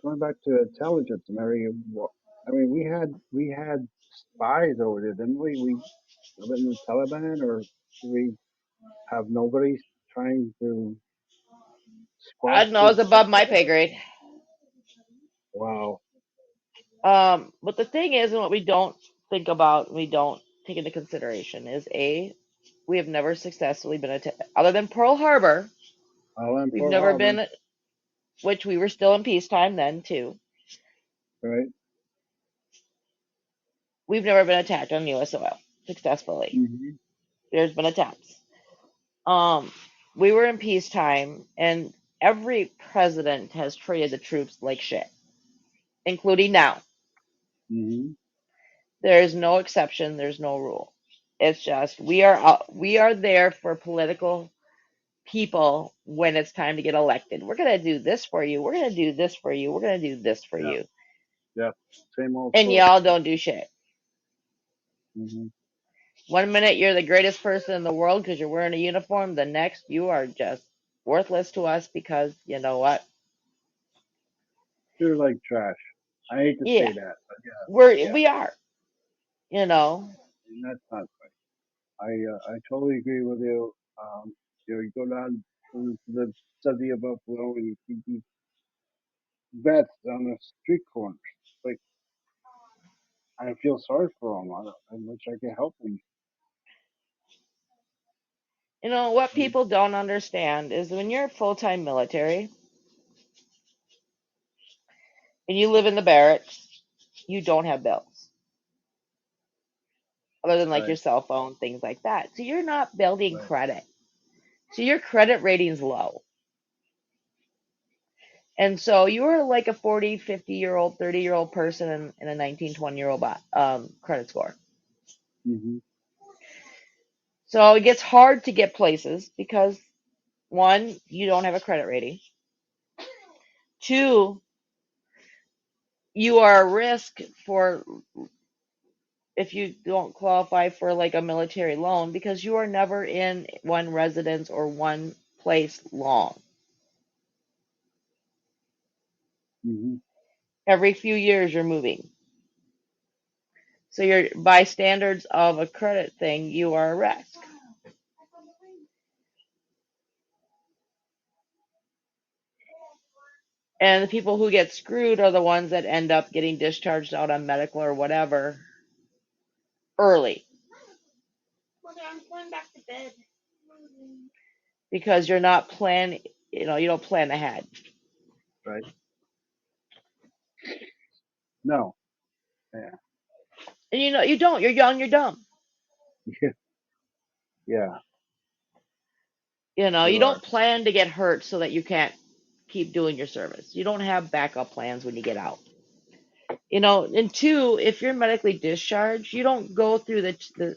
going back to intelligence, Mary. I mean, we had spies over there, didn't we? We in the Taliban, or do we have nobody trying to I squash don't know, this? it's above my pay grade. Wow. But the thing is, and what we don't think about, we don't take into consideration, is we have never successfully been attacked, other than Pearl Harbor. Alan We've Pearl never Harbor, been, which we were still in peacetime then too. right? We've never been attacked on U.S. soil successfully. Hmm. There's been attacks. Um, we were in peacetime, and every president has treated the troops like shit, including now. Hmm. There's no exception. There's no rule. It's just we are there for political people when it's time to get elected. We're gonna do this for you. We're gonna do this for you. We're gonna do this for Yeah. you. Yeah. Same old And story. y'all don't do shit. Hmm. One minute you're the greatest person in the world because you're wearing a uniform. The next you are just worthless to us because you know what? They're like trash. I hate to Yeah, say that, but yeah, we are. You know. and that's not I totally agree with you. You go down to the city of Buffalo and you see these vets on the street corners. Like I feel sorry for them. I wish I could help them. You know what people don't understand is when you're full time military and you live in the barracks, you don't have bills other than like Right, your cell phone, things like that. So you're not building right. credit. So your credit rating's low. And so you're like a 40, 50-year old, 30-year-old person in a 19, 20-year-old credit score. Hmm. So it gets hard to get places because one, you don't have a credit rating. Two, you are a risk for if you don't qualify for like a military loan because you are never in one residence or one place long. Hmm. Every few years you're moving. So you're by standards of a credit thing, you are a risk. And the people who get screwed are the ones that end up getting discharged out on medical or whatever early Mother, I'm going back to bed. because you're not planning, you don't plan ahead. Right. No. Yeah. And you don't. You're young, you're dumb. Yeah. You You are. don't plan to get hurt so that you can't keep doing your service. You don't have backup plans when you get out. And two, if you're medically discharged, you don't go through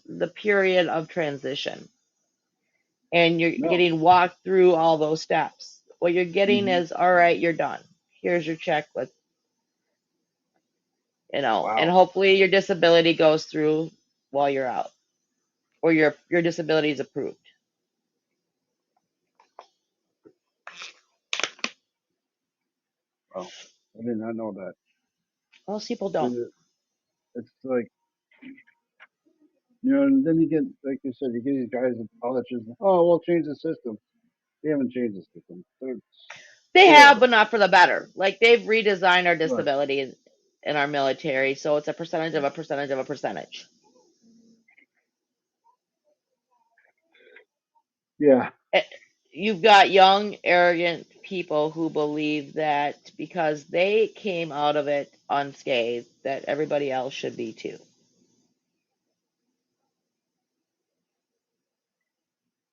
the period of transition and you're No. getting walked through all those steps. What you're getting Hmm. is, all right, you're done. Here's your check. And Wow. hopefully your disability goes through while you're out or your disability is approved. Wow. I did not know that. Most people don't. It- It's like and then you get like you said, you get these guys and politicians. Oh, we'll change the system. They haven't changed the system. They're They have, whatever. but not for the better. Like they've redesigned our Right. disability in our military, so it's a percentage of a percentage of a percentage. Yeah. Eh, You've got young, arrogant people who believe that because they came out of it unscathed, that everybody else should be too.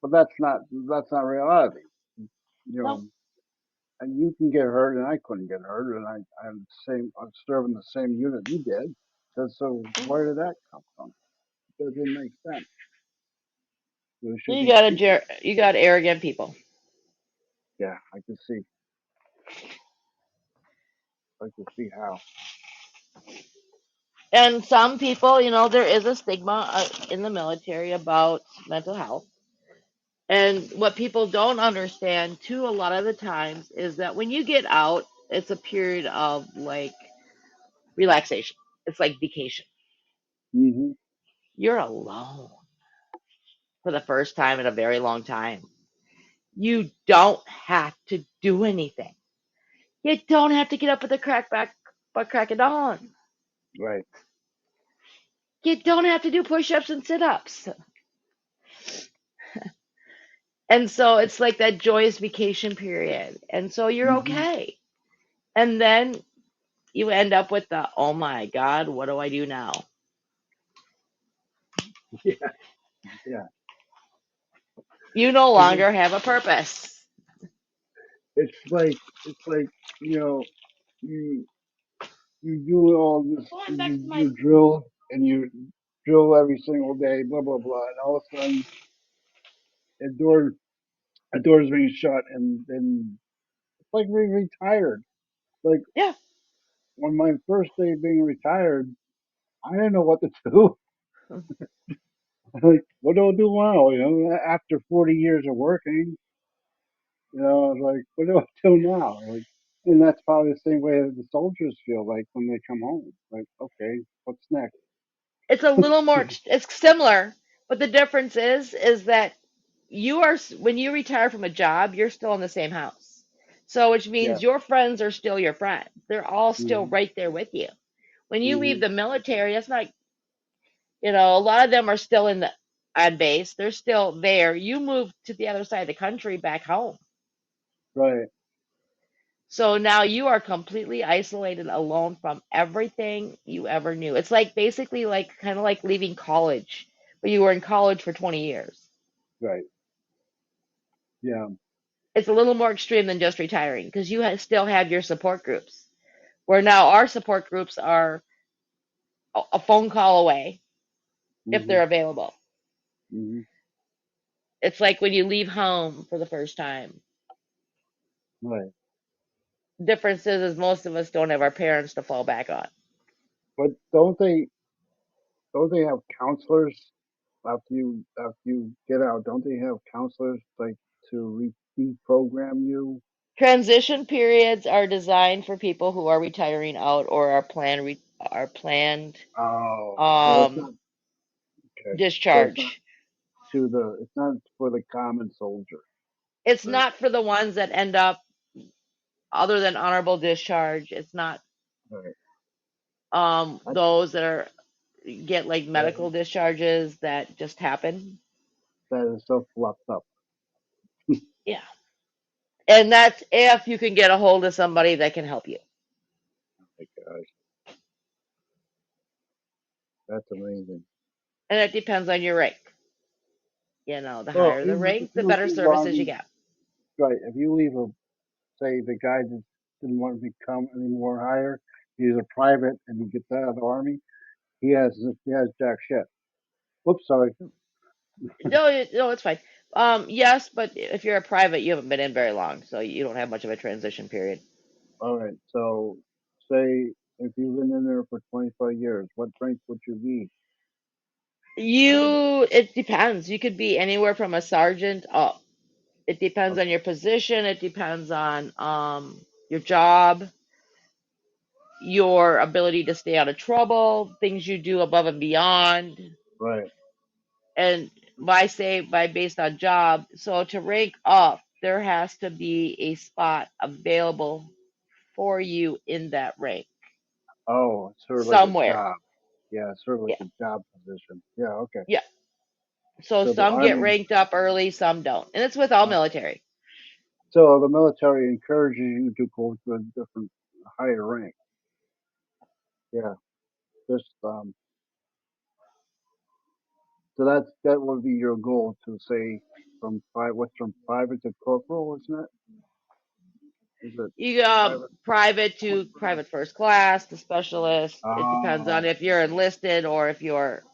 But that's not reality. You No, know, and you can get hurt, and I couldn't get hurt, and I'm serving the same unit you did. So where did that come from? It doesn't make sense. There should be people. you got arrogant people. Yeah, I can see how. And some people, there is a stigma in the military about mental health. And what people don't understand too, a lot of the times, is that when you get out, it's a period of like relaxation. It's like vacation. Hmm. You're alone for the first time in a very long time. You don't have to do anything. You don't have to get up at the crack of dawn. Right. You don't have to do push-ups and sit-ups. And so it's like that joyous vacation period. And so you're Hmm. okay. And then you end up with the, oh my God, what do I do now? Yeah. Yeah. You no Because longer have a purpose. it's like you know you you do all this, Going back you to my you drill and you drill every single day, blah blah blah, and all of a sudden a door a door is being shut, and then it's like being retired. Like yeah. on my first day being retired, I didn't know what to do. Like, what do I do now? After 40 years of working, I was like, what do I do now? Like, and that's probably the same way that the soldiers feel like when they come home. Like, okay, what's next? It's a little more, it's similar, but the difference is that when you retire from a job, you're still in the same house. So, which Yeah. means your friends are still your friends. They're all still Hmm. right there with you. When you leave Hmm. the military, it's not, a lot of them are still on base. They're still there. You move to the other side of the country back home. Right. So now you are completely isolated, alone from everything you ever knew. It's like basically like kind of like leaving college, but you were in college for 20 years. Right. Yeah. It's a little more extreme than just retiring because you still have your support groups. Where now our support groups are a phone call away if Hmm. they're available. Hmm. It's like when you leave home for the first time. Right. Difference is most of us don't have our parents to fall back on. But don't they have counselors after you get out? Don't they have counselors like to reprogram you? Transition periods are designed for people who are retiring out or are planned Oh, so it's um not okay. So it's not discharge. it's not for the common soldier, It's right? not for the ones that end up other than honorable discharge. It's not Right. That those that are get like that, medical discharges that just happen. that is so fluffed up. Yeah. And that's if you can get a hold of somebody that can help you. My gosh, that's amazing. And it depends on your rank. The Well, higher the even if rank, the you better leave services you army, get. right? If you leave say the guy that didn't want to become any more higher, he's a private and he gets out of the army, he has jack shit. Whoops, sorry. No, no, it's fine. Yes, but if you're a private, you haven't been in very long, so you don't have much of a transition period. All right, so say if you've been in there for 25 years, what rank would you be? It depends. You could be anywhere from a sergeant up. It depends on Okay, your position. It depends on your job, your ability to stay out of trouble, things you do above and beyond. right. And by say by based on job, so to rank up, there has to be a spot available for you in that rank Oh, it's sort of like a somewhere. job. Yeah, sort of like Yeah, a job position. Yeah, okay. yeah. So So the some get army, ranked up early, some don't, and it's with all military. So the military encourages you to go to a different, higher rank. Yeah. Just so that would be your goal to say from private to corporal, isn't it? Is it You private? private to private first class to specialist. It depends on Oh, if you're enlisted or if you're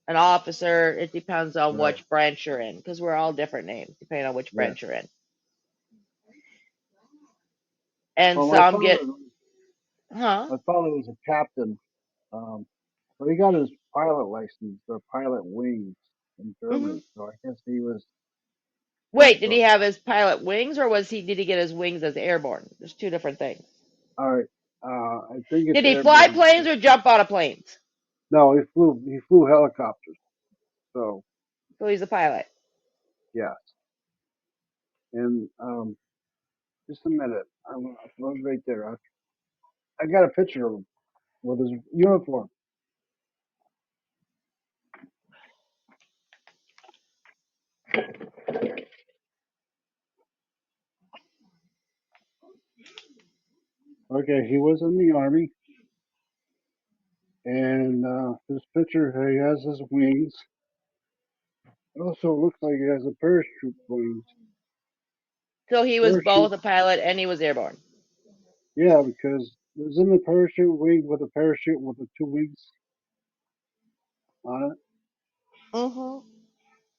an officer. It depends on right. which branch you're in because we're all different names depending on which Yeah. branch you're in. And Well, some get, huh? my father was a captain. Um, but he got his pilot license or pilot wings in Hmm. Germany. So I guess he was supposed Wait, did to. he have his pilot wings or did he get his wings as airborne? There's two different things. All right. I think it's Did he fly airborne. planes or jump out of planes? No, he flew helicopters. So So he's a pilot. yeah. And just a minute. I was right there. I got a picture of him with his uniform. Okay, he was in the army, and this picture he has his wings. It also looks like he has a parachute wings. So he was Parachute, both a pilot and he was airborne. yeah, because it was in the parachute wing with a parachute with the two wings on it, Hmm.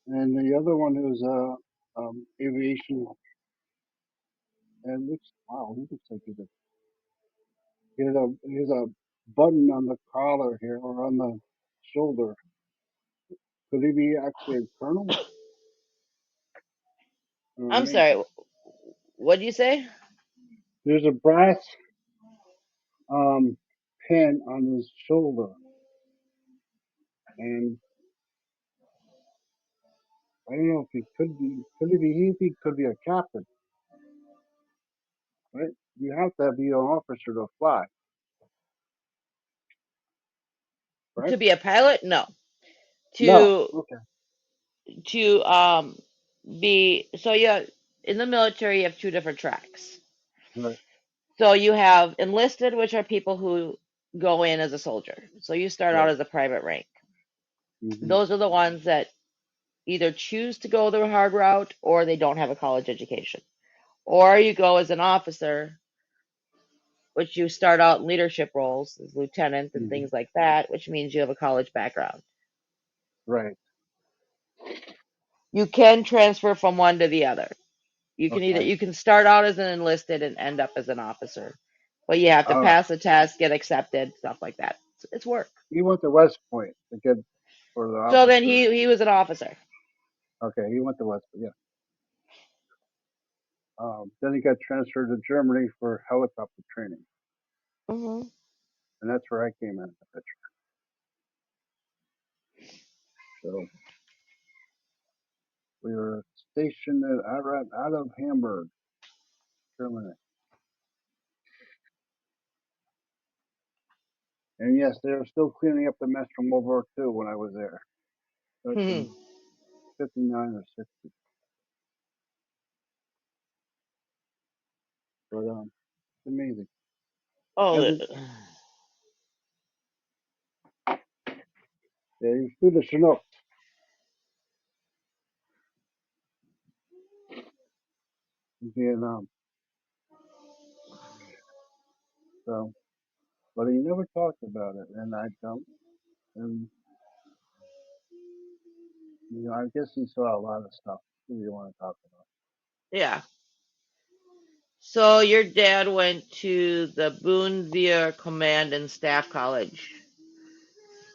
and the other one is aviation. And looks wow, he looks like he has a button on the collar here or on the shoulder. Could he be actually a colonel or a I'm major? sorry. What did you say? There's a brass um, pin on his shoulder, and I don't know if he could be. He could be a captain, right? You have to be an officer to fly, right? To be a pilot? No. No. To Okay. to be so yeah, in the military you have two different tracks. Right. So you have enlisted, which are people who go in as a soldier. So you start out Right. as a private rank. Hmm. Those are the ones that either choose to go the hard route or they don't have a college education. Or you go as an officer, which you start out in leadership roles as lieutenant and Hmm. things like that, which means you have a college background. Right. You can transfer from one to the other. Okay. You can start out as an enlisted and end up as an officer, but you have to All right. pass the test, get accepted, stuff like that. It's work. He went to West Point to get for the So then officer. he was an officer. Okay. He went to West Point. Yeah. Then he got transferred to Germany for helicopter training, Hmm. and that's where I came in the picture. So we were stationed out of Hamburg, Germany. And yes, they were still cleaning up the mess from World War II when I was there. That's in 59 or 60. But it's amazing. Oh, Hasn't yeah, he flew the Chinook, in Vietnam. So, but he never talked about it, and I don't. And I guess he saw a lot of stuff that you want to talk about. yeah. So your dad went to the Boonville Command and Staff College.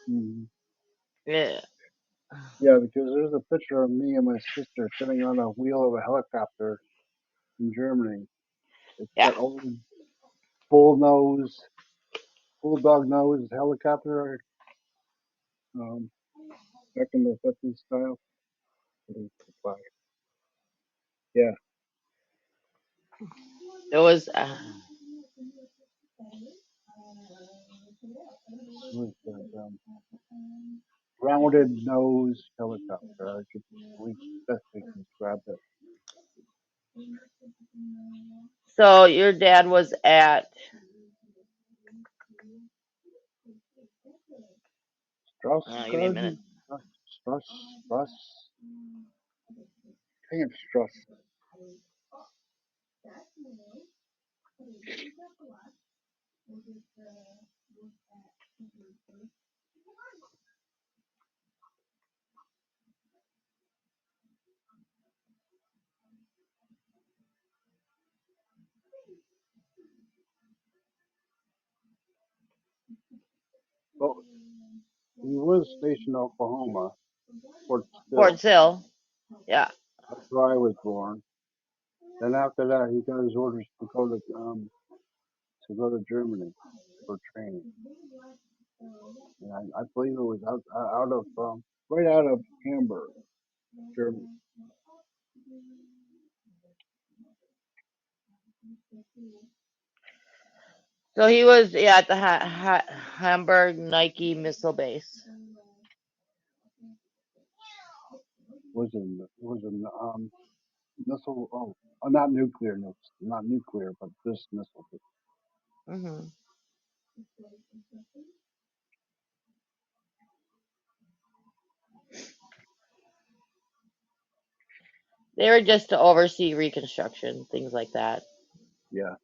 Hmm. Yeah. Yeah, because there's a picture of me and my sister sitting on a wheel of a helicopter in Germany. It's Yeah. that old bull nose, bulldog nose helicopter, um, back in the 50s style. Yeah, It was it was that rounded nose helicopter. I could we best way to describe it. So your dad was at give me a minute. Strassgarten? Strass, I think it's Strass. Well, he was stationed in Oklahoma, Fort Fort Sill. Sill. Yeah. That's where I was born. Then after that, he got his orders to go to Germany for training. And I believe it was out of right out of Hamburg, Germany. So he was at the Hamburg Nike missile base. Was in missile. Not nuclear, not nuclear, but this missile. Hmm. They were just to oversee reconstruction, things like that. Yeah.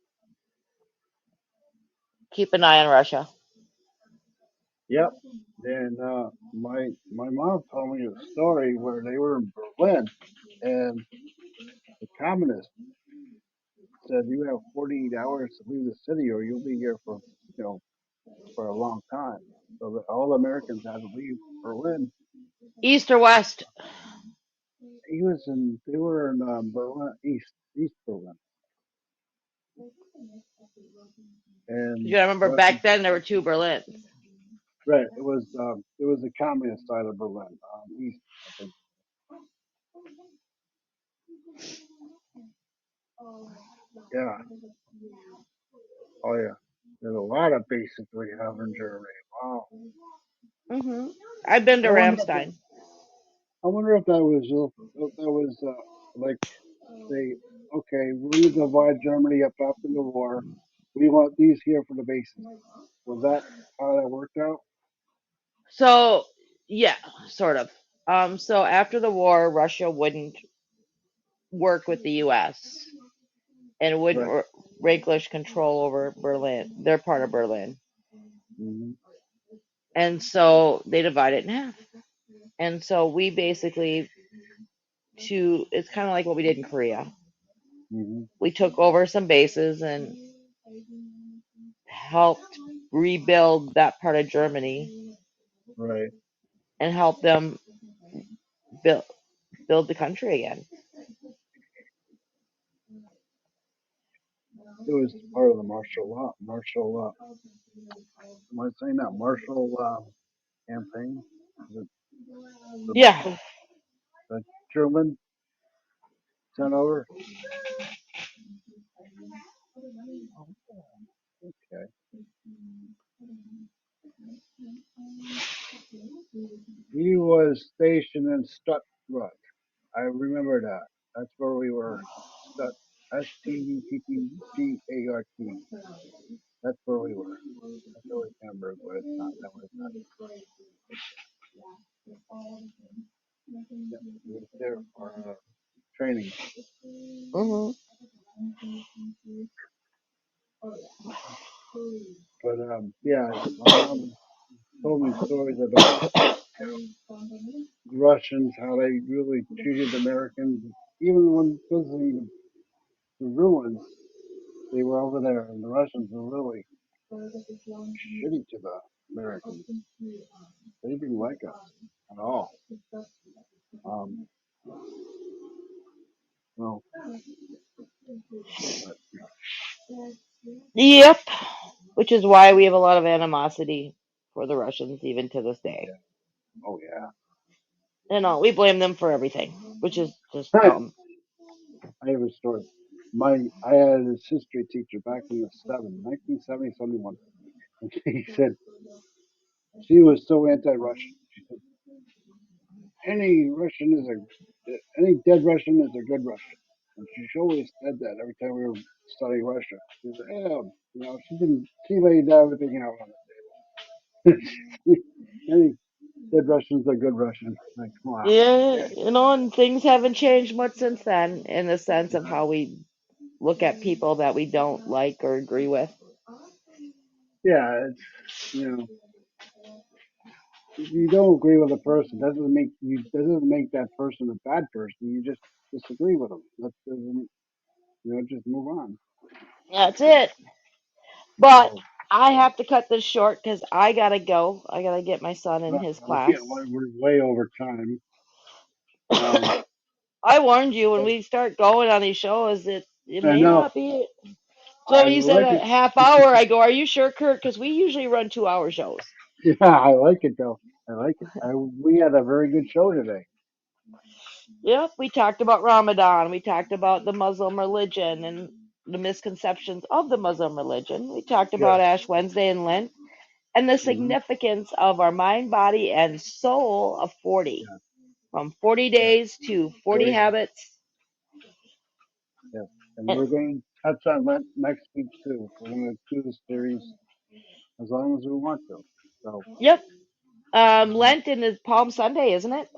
Keep an eye on Russia. Yep. And my mom told me a story where they were in Berlin, and the communists said you have 48 hours to leave the city, or you'll be here for you know for a long time. So that all Americans had to leave Berlin. East or west? They were in Berlin, East Berlin, You and gotta remember Russian. back then there were two Berlins. Right. It was the communist side of Berlin, East, I think. Yeah. Oh yeah. There's a lot of bases we have in Germany. Wow. Hmm. I've been to I wonder if Ramstein. I wonder if that was like say, okay, we're gonna divide Germany up after the war. We want these here for the bases. Was that how that worked out? So yeah, sort of. So after the war, Russia wouldn't work with the U.S. and wouldn't Right. relinquish control over Berlin. They're part of Berlin, Hmm. and so they divide it in half. And so we basically it's kind of like what we did in Korea. Hmm. We took over some bases and helped rebuild that part of Germany Right. and help them build the country again. It was part of the am I saying that? Marshall campaign? Is it the Yeah. Marshall? The Truman sent over? Okay. He was stationed in Stuttgart. I remember that. That's where we were. Stutt. Stuttgart. That's where we were. I feel like Hamburg, but it's not. That was not. Yeah, we were there for training. Hmm. But yeah, my mom told me stories about the Russians, how they really treated Americans, even when visiting the ruins. They were over there, and the Russians were really shitty to the Americans. They didn't like us at all. Um, well, but Yep. Which is why we have a lot of animosity for the Russians even to this day. yeah, oh yeah. We blame them for everything, which is just I dumb. have a story. I had this history teacher back in the 1970, 71. And he said she was so anti-Russian. She said any dead Russian is a good Russian. And she always said that every time we were studying Russia. She said, "Yeah, she laid everything out on it. Any good Russian's a good Russian. Like, come on. Yeah, and things haven't changed much since then in the sense of how we look at people that we don't like or agree with. Yeah, it's you know, if you don't agree with a person, doesn't make that person a bad person. You just disagree with them. That doesn't just move on. That's it. But So I have to cut this short because I gotta go. I gotta get my son in his class. we're way over time. Um, I warned you when but we start going on these shows, it I may know not be. So I you said like a it. half hour. I go, are you sure, Kurt? Because we usually run 2 hour shows. Yeah, I like it though. I like it. We had a very good show today. Yep, we talked about Ramadan. We talked about the Muslim religion and the misconceptions of the Muslim religion. We talked Yes. about Ash Wednesday and Lent and the Hmm. significance of our mind, body, and soul of 40. Yeah. From 40 Yes. days to 40 Very good. habits. Yes. And And, we're going to touch on Lent next week too. We're going to do the series as long as we want to. So yep, um, Lenten is Palm Sunday, isn't it?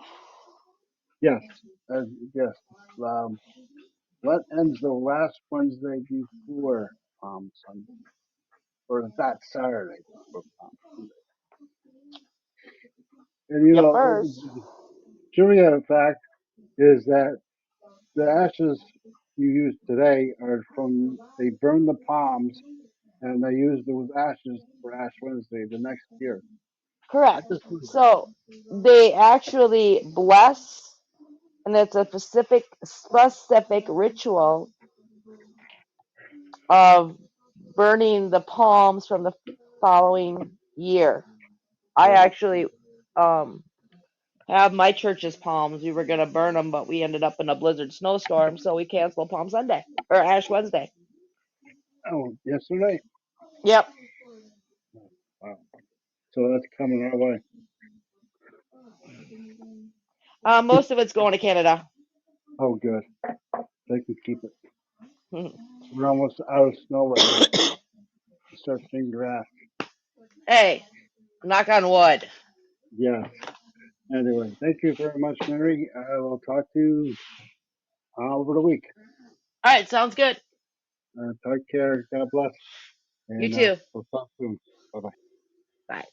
yes, yes. Um, Lent ends the last Wednesday before Sunday, or that Saturday before Sunday. And Yep, first. the trivia fact is that the ashes you use today are from they burn the palms and they use those ashes for Ash Wednesday the next year. I Correct. just learned that. So they actually bless, and it's a specific ritual of burning the palms from the following year. I Right. actually um, have my church's palms. We were gonna burn them, but we ended up in a blizzard snowstorm, so we canceled Palm Sunday or Ash Wednesday. Oh, yesterday. Yep. Wow. So that's coming our way. Most of it's going to Canada. Oh, good. They can keep it. We're almost out of snow right now. You start seeing grass. Hey, knock on wood. Yes. Anyway, thank you very much, Mary. I will talk to you over the week. All right, sounds good. Take care. God bless. You And too. we'll talk soon. Bye bye. Bye.